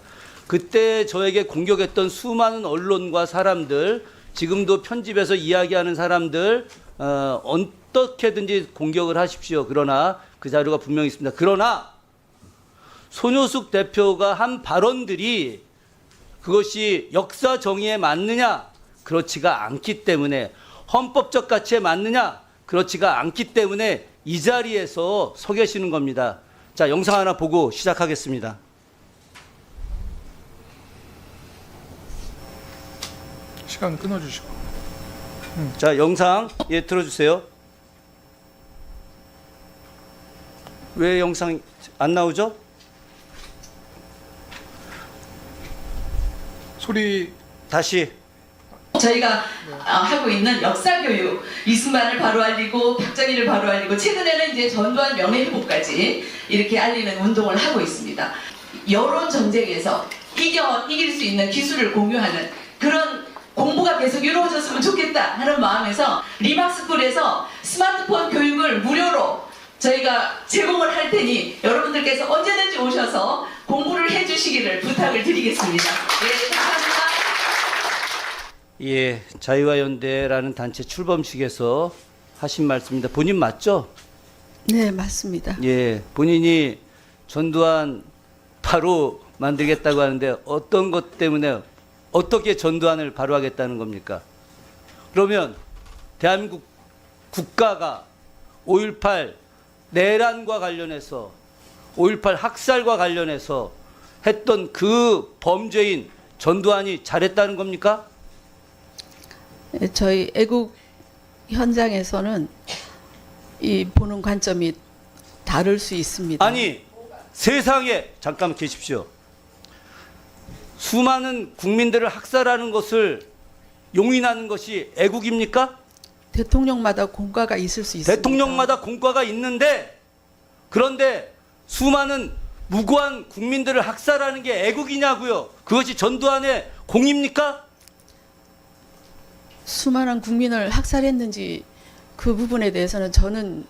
그때 저에게 공격했던 수많은 언론과 사람들, 지금도 편집해서 이야기하는 사람들 어떻게든지 공격을 하십시오. 그러나 그 자료가 분명히 있습니다. 그러나 손효숙 대표가 한 발언들이 그것이 역사 정의에 맞느냐? 그렇지가 않기 때문에, 헌법적 가치에 맞느냐? 그렇지가 않기 때문에 이 자리에서 서 계시는 겁니다. 자, 영상 하나 보고 시작하겠습니다. 시간 끊어주시고. 자, 영상 틀어주세요. 왜 영상 안 나오죠? 소리 다시. 저희가 하고 있는 역사교육, 이승만을 바로 알리고 박정희를 바로 알리고 최근에는 이제 전두환 명예회복까지 이렇게 알리는 운동을 하고 있습니다. 여론 전쟁에서 이길 수 있는 기술을 공유하는 그런 공부가 계속 이루어졌으면 좋겠다 하는 마음에서 리막스쿨에서 스마트폰 교육을 무료로 저희가 제공을 할 테니 여러분들께서 언제든지 오셔서 공부를 해주시기를 부탁을 드리겠습니다. 네, 감사합니다. 예, 자유와 연대라는 단체 출범식에서 하신 말씀입니다. 본인 맞죠? 네, 맞습니다. 예, 본인이 전두환 바로 만들겠다고 하는데 어떤 것 때문에 어떻게 전두환을 바로 하겠다는 겁니까? 그러면 대한민국 국가가 5.18 내란과 관련해서 5.18 학살과 관련해서 했던 그 범죄인 전두환이 잘했다는 겁니까? 저희 애국 현장에서는 이 보는 관점이 다를 수 있습니다. 아니, 세상에 잠깐 계십시오. 수많은 국민들을 학살하는 것을 용인하는 것이 애국입니까? 대통령마다 공과가 있을 수 있습니다. 대통령마다 공과가 있는데, 그런데 수많은 무고한 국민들을 학살하는 게 애국이냐고요? 그것이 전두환의 공입니까? 수많은 국민을 학살했는지 그 부분에 대해서는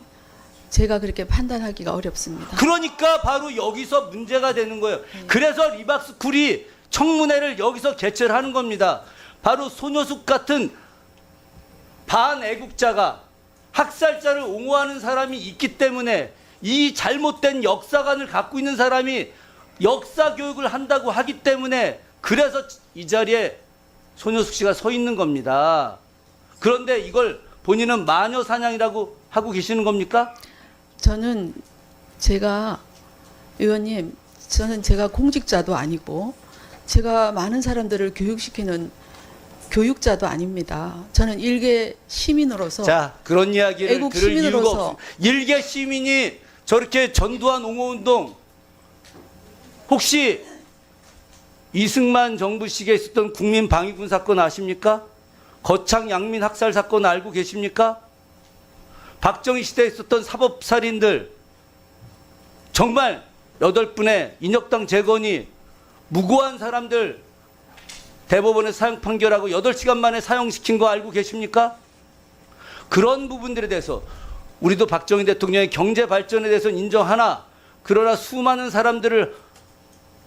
제가 그렇게 판단하기가 어렵습니다. 그러니까 바로 여기서 문제가 되는 거예요. 그래서 리박스쿨이 청문회를 여기서 개최를 하는 겁니다. 바로 손효숙 같은 반애국자가 학살자를 옹호하는 사람이 있기 때문에 이 잘못된 역사관을 갖고 있는 사람이 역사 교육을 한다고 하기 때문에 그래서 이 자리에 손효숙 씨가 서 있는 겁니다. 그런데 이걸 본인은 마녀 사냥이라고 하고 계시는 겁니까? 저는 의원님, 저는 제가 공직자도 아니고 제가 많은 사람들을 교육시키는 교육자도 아닙니다. 저는 일개 시민으로서, 자, 그런 이야기를 애국 들을 이유가 시민으로서 없습니다. 일개 시민이 저렇게 전두환 옹호운동, 혹시 이승만 정부 시기에 있었던 국민방위군 사건 아십니까? 거창 양민 학살 사건 알고 계십니까? 박정희 시대에 있었던 사법살인들, 정말 8분의 인혁당 재건이 무고한 사람들 대법원에서 사형 판결하고 8시간 만에 사형시킨 거 알고 계십니까? 그런 부분들에 대해서 우리도 박정희 대통령의 경제 발전에 대해서는 인정하나, 그러나 수많은 사람들을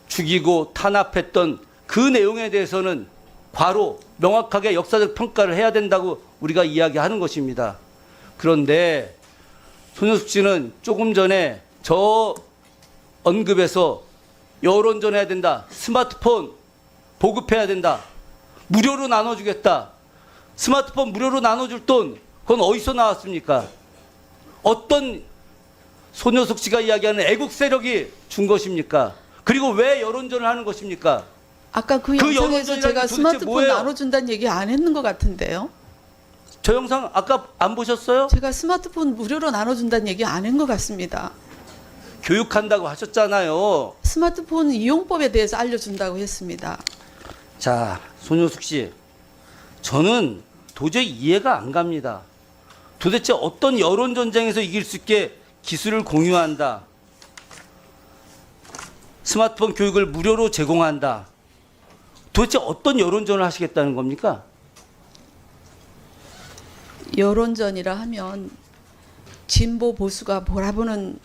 죽이고 탄압했던 그 내용에 대해서는 과로 명확하게 역사적 평가를 해야 된다고 우리가 이야기하는 것입니다. 그런데 손효숙 씨는 조금 전에 저 언급에서 여론전해야 된다, 스마트폰 보급해야 된다, 무료로 나눠주겠다, 스마트폰 무료로 나눠줄 돈, 그건 어디서 나왔습니까? 어떤 손효숙 씨가 이야기하는 애국 세력이 준 것입니까? 그리고 왜 여론전을 하는 것입니까? 아까 그 영상에서 제가 스마트폰 나눠준다는 얘기 안 했는 것 같은데요? 저 영상 아까 안 보셨어요? 제가 스마트폰 무료로 나눠준다는 얘기 안 한 것 같습니다. 교육한다고 하셨잖아요. 스마트폰 이용법에 대해서 알려준다고 했습니다. 자, 손효숙 씨, 저는 도저히 이해가 안 갑니다. 도대체 어떤 여론 전쟁에서 이길 수 있게 기술을 공유한다, 스마트폰 교육을 무료로 제공한다, 도대체 어떤 여론전을 하시겠다는 겁니까? 여론전이라 하면 진보 보수가 몰아보는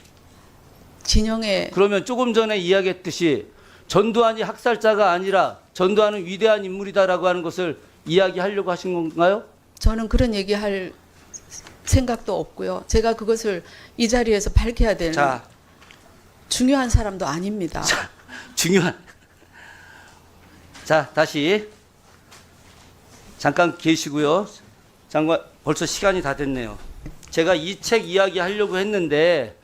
진영의, 그러면 조금 전에 이야기했듯이 전두환이 학살자가 아니라 전두환은 위대한 인물이다라고 하는 것을 이야기하려고 하신 건가요? 저는 그런 얘기할 생각도 없고요. 제가 그것을 이 자리에서 밝혀야 되는. 자, 중요한 사람도 아닙니다. 중요한. 자, 다시 잠깐 계시고요. 장관, 벌써 시간이 다 됐네요. 제가 이 책 이야기 하려고 했는데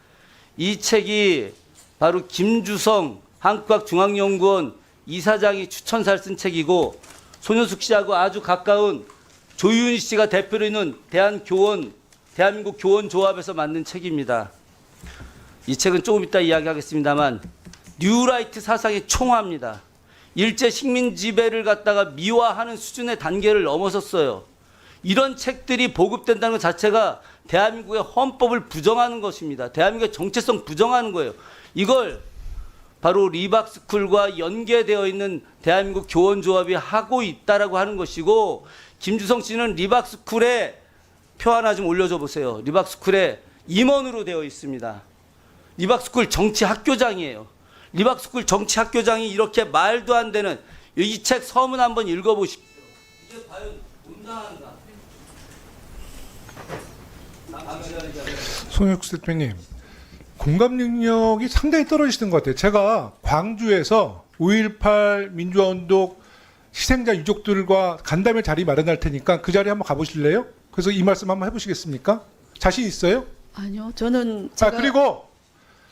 이 책이 바로 김주성 한국학중앙연구원 이사장이 추천사를 쓴 책이고 손효숙 씨하고 아주 가까운 조윤희 씨가 대표로 있는 대한민국 교원조합에서 만든 책입니다. 이 책은 조금 이따 이야기하겠습니다만 뉴라이트 사상의 총화입니다. 일제 식민 지배를 갖다가 미화하는 수준의 단계를 넘어섰어요. 이런 책들이 보급된다는 것 자체가 대한민국의 헌법을 부정하는 것입니다. 대한민국의 정체성 부정하는 거예요. 이걸 바로 리박스쿨과 연계되어 있는 대한민국 교원조합이 하고 있다라고 하는 것이고, 김주성 씨는 리박스쿨에 표 하나 좀 올려줘 보세요. 리박스쿨에 임원으로 되어 있습니다. 리박스쿨 정치학교장이에요. 리박스쿨 정치학교장이 이렇게 말도 안 되는 이 책 서문 한번 읽어보십시오. 이게 과연 온당한가? 손혁수 대표님, 공감 능력이 상당히 떨어지시는 것 같아요. 제가 광주에서 5.18 민주화운동 희생자 유족들과 간담회 자리 마련할 테니까 그 자리에 한번 가보실래요? 그래서 이 말씀 한번 해보시겠습니까? 자신 있어요? 아니요, 저는 제가 그리고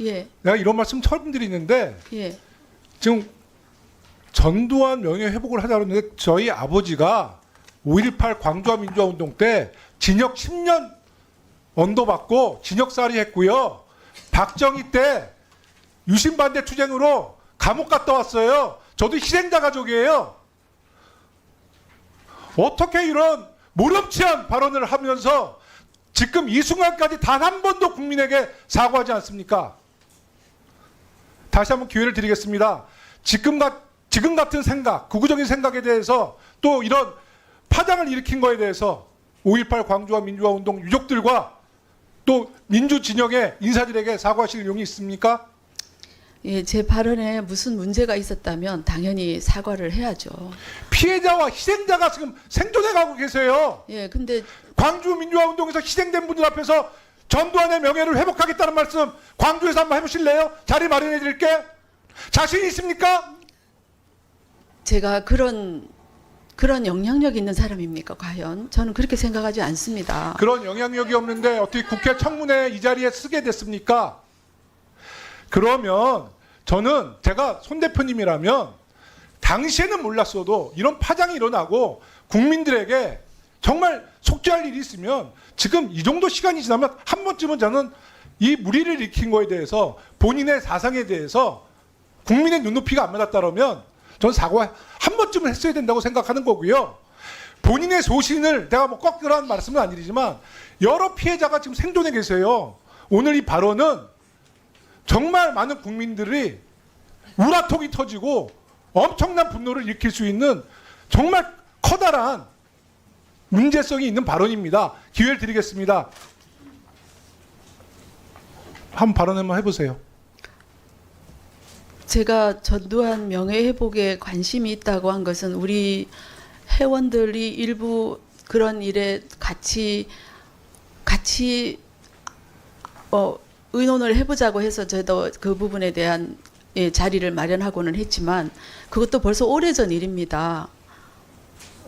예, 내가 이런 말씀 처음 드리는데 예, 지금 전두환 명예회복을 하자고 했는데 저희 아버지가 5.18 광주화 민주화운동 때 징역 10년 언도받고 징역살이 했고요. 박정희 때 유신반대 투쟁으로 감옥 갔다 왔어요. 저도 희생자 가족이에요. 어떻게 이런 모렴치한 발언을 하면서 지금 이 순간까지 단 한 번도 국민에게 사과하지 않습니까? 다시 한번 기회를 드리겠습니다. 지금 같은 생각, 극우적인 생각에 대해서 또 이런 파장을 일으킨 거에 대해서 5.18 광주화 민주화운동 유족들과 또 민주진영의 인사들에게 사과하실 용이 있습니까? 예, 제 발언에 무슨 문제가 있었다면 당연히 사과를 해야죠. 피해자와 희생자가 지금 생존해 가고 계세요. 예, 근데 광주 민주화운동에서 희생된 분들 앞에서 전두환의 명예를 회복하겠다는 말씀 광주에서 한번 해보실래요? 자리 마련해 드릴게. 자신 있습니까? 제가 그런 영향력 있는 사람입니까, 과연? 저는 그렇게 생각하지 않습니다. 그런 영향력이 없는데 어떻게 국회 청문회 이 자리에 쓰게 됐습니까? 그러면 저는 제가 손 대표님이라면 당시에는 몰랐어도 이런 파장이 일어나고 국민들에게 정말 속죄할 일이 있으면 지금 이 정도 시간이 지나면 한 번쯤은 저는 이 무리를 일으킨 거에 대해서 본인의 사상에 대해서 국민의 눈높이가 안 맞았다면 저는 사과 한 번쯤은 했어야 된다고 생각하는 거고요. 본인의 소신을 내가 뭐 꺾으라는 말씀은 아니지만 여러 피해자가 지금 생존해 계세요. 오늘 이 발언은 정말 많은 국민들이 우라통이 터지고 엄청난 분노를 일으킬 수 있는 정말 커다란 문제성이 있는 발언입니다. 기회를 드리겠습니다. 한번 발언 한번 해보세요. 제가 전두환 명예회복에 관심이 있다고 한 것은 우리 회원들이 일부 그런 일에 같이 의논을 해보자고 해서 저도 그 부분에 대한 자리를 마련하고는 했지만 그것도 벌써 오래전 일입니다.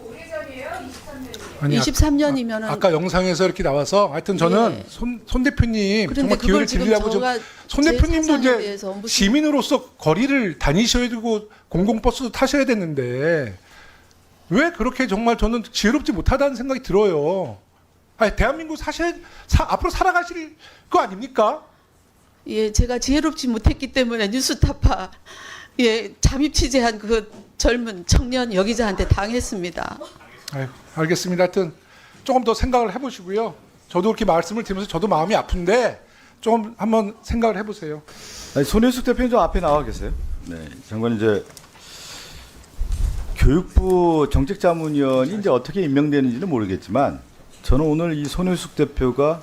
오래전이에요? 23년이에요? 아니, 23년이면은 아까 영상에서 이렇게 나와서 하여튼 저는 예. 손 대표님 그런데 정말 기회를 그걸 지금 드리려고 좀 저가 손 제 대표님도 사상에 이제 대해서 무슨- 시민으로서 거리를 다니셔야 되고 공공버스도 타셔야 되는데 왜 그렇게 정말 저는 지혜롭지 못하다는 생각이 들어요. 아니, 대한민국 앞으로 살아가실 거 아닙니까? 예, 제가 지혜롭지 못했기 때문에 뉴스타파 잠입 취재한 그 젊은 청년 여기자한테 당했습니다. 아유, 알겠습니다. 하여튼 조금 더 생각을 해보시고요. 저도 그렇게 말씀을 드리면서 저도 마음이 아픈데 조금 한번 생각을 해보세요. 아니, 손혜숙 대표님 좀 앞에 나와 계세요. 네, 장관 이제 교육부 정책자문위원이 이제 어떻게 임명되는지는 모르겠지만 저는 오늘 이 손혜숙 대표가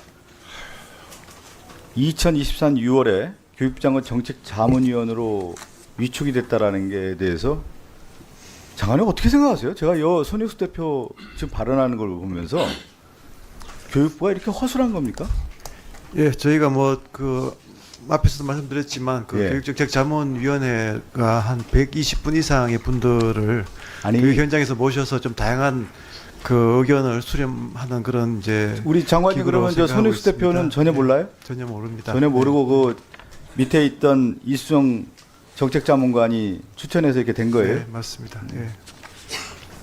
2024년 6월에 교육부 장관 정책자문위원으로 위촉이 됐다라는 게 대해서 장관님 어떻게 생각하세요? 제가 손혜숙 대표 지금 발언하는 걸 보면서 교육부가 이렇게 허술한 겁니까? 예, 저희가 뭐 그 앞에서도 말씀드렸지만 그 예. 교육정책자문위원회가 한 120분 이상의 분들을 아니, 그 현장에서 모셔서 좀 다양한 그 의견을 수렴하는 그런 이제 우리 장관님 기구로 그러면 저 생각하고 손익수 대표는 있습니다. 전혀 몰라요? 전혀 모릅니다. 전혀 모르고 그 밑에 있던 이수정 정책자문관이 추천해서 이렇게 된 거예요? 네, 맞습니다. 예.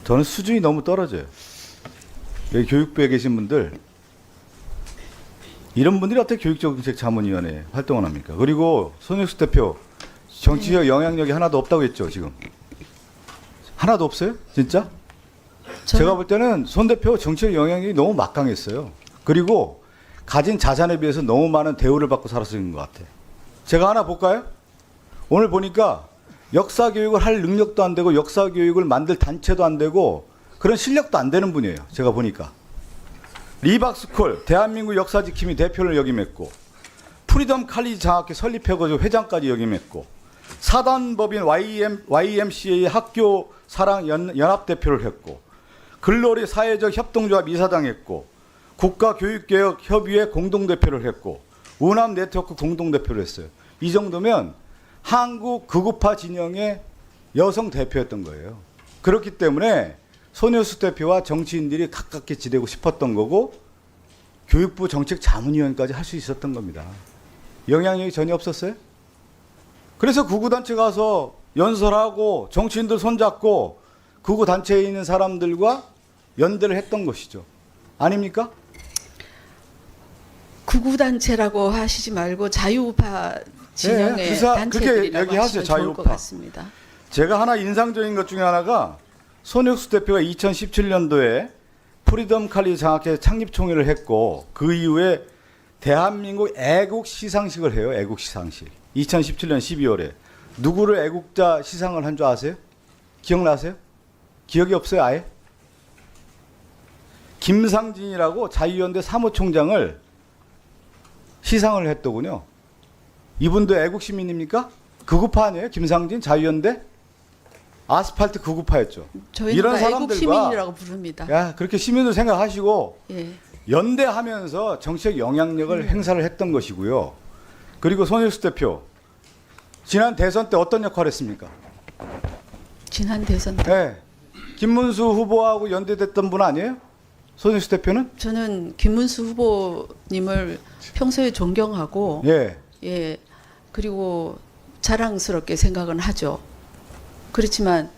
저는 수준이 너무 떨어져요. 여기 교육부에 계신 분들, 이런 분들이 어떻게 교육정책자문위원회에 활동을 합니까? 그리고 손익수 대표, 정치적 영향력이 하나도 없다고 했죠, 지금. 하나도 없어요? 진짜? 제가 볼 때는 손 대표 정치적 영향력이 너무 막강했어요. 그리고 가진 자산에 비해서 너무 많은 대우를 받고 살았는 것 같아. 제가 하나 볼까요? 오늘 보니까 역사 교육을 할 능력도 안 되고 역사 교육을 만들 단체도 안 되고 그런 실력도 안 되는 분이에요. 제가 보니까. 리박스쿨, 대한민국 역사 지킴이 대표를 역임했고, 프리덤 칼리지 장학회 설립해가지고 회장까지 역임했고, 사단법인 YMCA 학교 사랑 연합 대표를 했고, 글로리 사회적 협동조합 이사장 했고, 국가교육개혁협의회 공동대표를 했고, 우남 네트워크 공동대표를 했어요. 이 정도면 한국 극우파 진영의 여성 대표였던 거예요. 그렇기 때문에 손효숙 대표와 정치인들이 가깝게 지내고 싶었던 거고 교육부 정책자문위원까지 할 수 있었던 겁니다. 영향력이 전혀 없었어요? 그래서 극우단체 가서 연설하고 정치인들 손잡고 극우단체에 있는 사람들과 연대를 했던 것이죠. 아닙니까? 극우단체라고 하시지 말고 자유우파 진영의 그렇게 단체들이라고 얘기하세요. 하시면 좋을 것 자유우파. 같습니다. 제가 하나 인상적인 것 중에 하나가 손익수 대표가 2017년도에 프리덤 칼리지 장학회 창립총회를 했고 그 이후에 대한민국 애국 시상식을 해요. 애국 시상식. 2017년 12월에. 누구를 애국자 시상을 한 줄 아세요? 기억나세요? 기억이 없어요, 아예? 김상진이라고 자유연대 사무총장을 시상을 했더군요. 이분도 애국시민입니까? 극우파 아니에요? 김상진 자유연대? 아스팔트 극우파였죠. 저희는 이런 다 사람들과 애국시민이라고 부릅니다. 야, 그렇게 시민으로 생각하시고 예. 연대하면서 정치적 영향력을 행사를 했던 것이고요. 그리고 손익수 대표 지난 대선 때 어떤 역할을 했습니까? 지난 대선 네. 김문수 후보하고 연대됐던 분 아니에요? 손익수 대표는? 저는 김문수 후보님을 평소에 존경하고 예. 예, 그리고 자랑스럽게 생각은 하죠. 그렇지만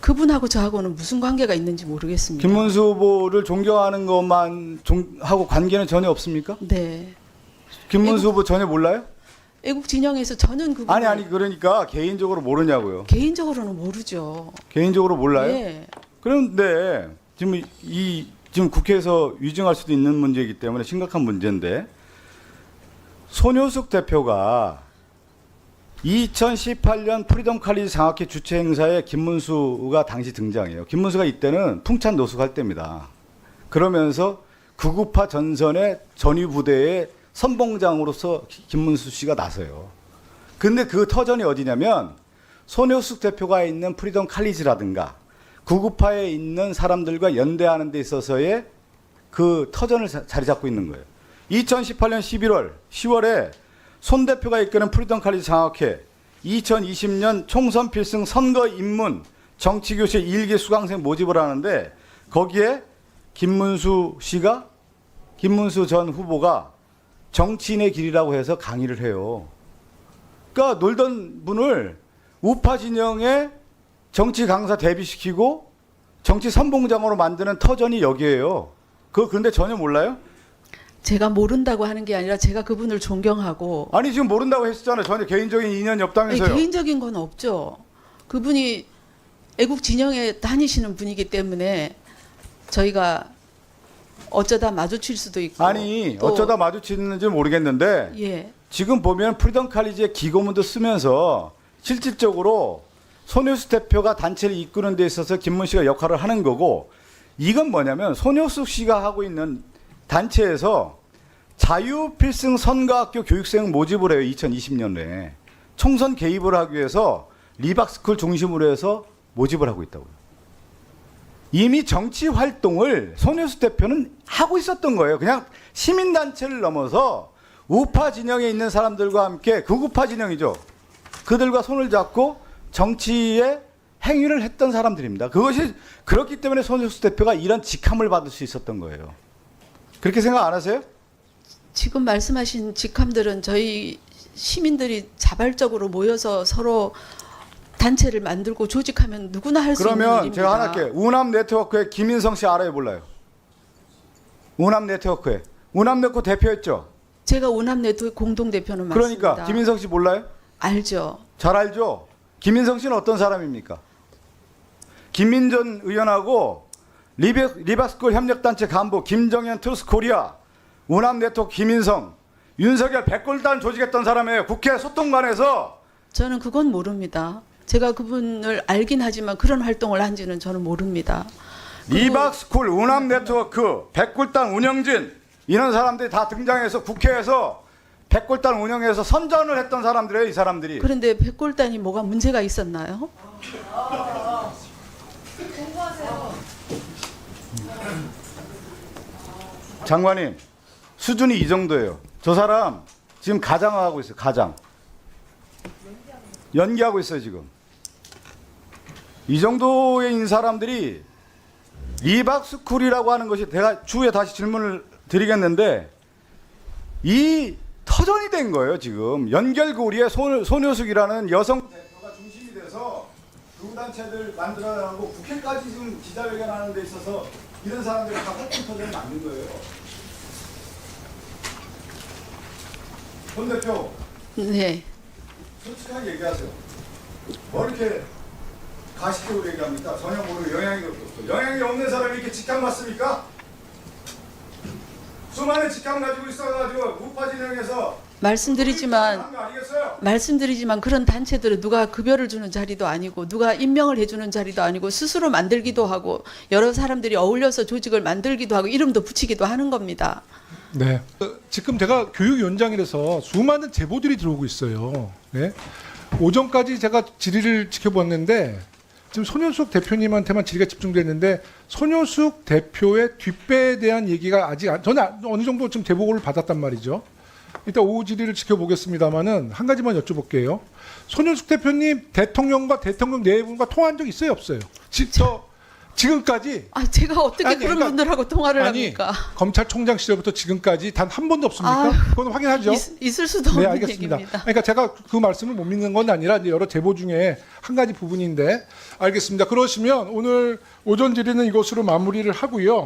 그분하고 저하고는 무슨 관계가 있는지 모르겠습니다. 김문수 후보를 존경하는 것만 하고 관계는 전혀 없습니까? 네. 김문수 후보 전혀 몰라요? 애국 진영에서 저는 그분 아니 그러니까 개인적으로 모르냐고요. 개인적으로는 모르죠. 개인적으로 몰라요? 예. 그런데 지금 국회에서 위증할 수도 있는 문제이기 때문에 심각한 문제인데 손효숙 대표가 2018년 프리덤 칼리지 장학회 주최 행사에 김문수가 당시 등장해요. 김문수가 이때는 풍찬 노숙할 때입니다. 그러면서 극우파 전선의 전위부대의 선봉장으로서 김문수 씨가 나서요. 근데 그 터전이 어디냐면 손효숙 대표가 있는 프리덤 칼리지라든가 극우파에 있는 사람들과 연대하는 데 있어서의 그 터전을 자리 잡고 있는 거예요. 2018년 11월, 10월에 손 대표가 이끄는 프리덤 칼리지 장학회 2020년 총선 필승 선거 입문 정치교실 1기 수강생 모집을 하는데 거기에 김문수 전 후보가 정치인의 길이라고 해서 강의를 해요. 그러니까 놀던 분을 우파 진영의 정치 강사 대비시키고 정치 선봉장으로 만드는 터전이 여기에요. 그런데 전혀 몰라요? 제가 모른다고 하는 게 아니라 제가 그분을 존경하고 아니 지금 모른다고 했었잖아요. 전혀 개인적인 인연이 없다면서요. 아니, 개인적인 건 없죠. 그분이 애국 진영에 다니시는 분이기 때문에 저희가 어쩌다 마주칠 수도 있고 아니 또, 어쩌다 마주치는지 모르겠는데 예. 지금 보면 프리덤 칼리지의 기고문도 쓰면서 실질적으로 손효숙 대표가 단체를 이끄는 데 있어서 김문 씨가 역할을 하는 거고 이건 뭐냐면 손효숙 씨가 하고 있는 단체에서 자유필승 선거학교 교육생 모집을 해요. 2020년에. 총선 개입을 하기 위해서 리박스쿨 중심으로 해서 모집을 하고 있다고요. 이미 정치 활동을 손효숙 대표는 하고 있었던 거예요. 그냥 시민단체를 넘어서 우파 진영에 있는 사람들과 함께 극우파 진영이죠. 그들과 손을 잡고 정치에 행위를 했던 사람들입니다. 그것이 그렇기 때문에 손석수 대표가 이런 직함을 받을 수 있었던 거예요. 그렇게 생각 안 하세요? 지금 말씀하신 직함들은 저희 시민들이 자발적으로 모여서 서로 단체를 만들고 조직하면 누구나 할 수 있는 일입니다. 그러면 제가 하나 할게요. 우남 네트워크의 김인성 씨 알아요, 몰라요? 우남 네트워크에 우남 네트워크 대표였죠. 제가 우남 네트워크 공동 대표는 맞습니다. 그러니까 김인성 씨 몰라요? 알죠. 잘 알죠. 김인성 씨는 어떤 사람입니까? 김민전 의원하고 리바스쿨 협력단체 간부 김정현 트루스코리아, 우남 네트워크 김인성, 윤석열 백골단 조직했던 사람이에요. 국회 소통관에서. 저는 그건 모릅니다. 제가 그분을 알긴 하지만 그런 활동을 한지는 저는 모릅니다. 리바스쿨, 우남 네트워크, 백골단 운영진 이런 사람들이 다 등장해서 국회에서 백골단 운영해서 선전을 했던 사람들이에요. 이 사람들이. 그런데 백골단이 뭐가 문제가 있었나요? 장관님, 수준이 이 정도예요. 저 사람 지금 가장하고 있어요. 가장. 연기하고 있어요, 지금. 이 정도인 사람들이 리박스쿨이라고 하는 것이 제가 추후에 다시 질문을 드리겠는데 이 터전이 된 거예요, 지금. 연결고리에 손효숙이라는 여성 대표가 중심이 돼서 두 단체들 만들어가고 국회까지 지금 기자회견하는 데 있어서 이런 사람들이 다 활동 터전을 만든 거예요. 손 대표. 네. 솔직하게 얘기하세요. 뭐 이렇게 가식적으로 얘기합니까? 전혀 모르고 영향이 없었어. 영향이 없는 사람이 이렇게 직함 맞습니까? 수많은 직함 가지고 있어가지고 우파 진영에서 말씀드리지만 그런 단체들은 누가 급여를 주는 자리도 아니고 누가 임명을 해주는 자리도 아니고 스스로 만들기도 하고 여러 사람들이 어울려서 조직을 만들기도 하고 이름도 붙이기도 하는 겁니다. 네. 지금 제가 교육위원장이라서 수많은 제보들이 들어오고 있어요. 네. 오전까지 제가 질의를 지켜봤는데 지금 손효숙 대표님한테만 질의가 집중됐는데 손효숙 대표의 뒷배에 대한 얘기가 아직 저는 어느 정도 좀 제보를 받았단 말이죠. 일단 오후 질의를 지켜보겠습니다만은 한 가지만 여쭤볼게요. 손효숙 대표님 대통령과 대통령 내분과 통화한 적 있어요, 없어요? 지금까지? 제가 어떻게 그런 분들하고 통화를 합니까? 검찰총장 시절부터 지금까지 단 한 번도 없습니까? 그건 확인하죠. 있을 수도 없는 네, 알겠습니다. 얘기입니다. 그러니까 제가 그 말씀을 못 믿는 건 아니라 이제 여러 제보 중에 한 가지 부분인데 알겠습니다. 그러시면 오늘 오전 질의는 이것으로 마무리를 하고요.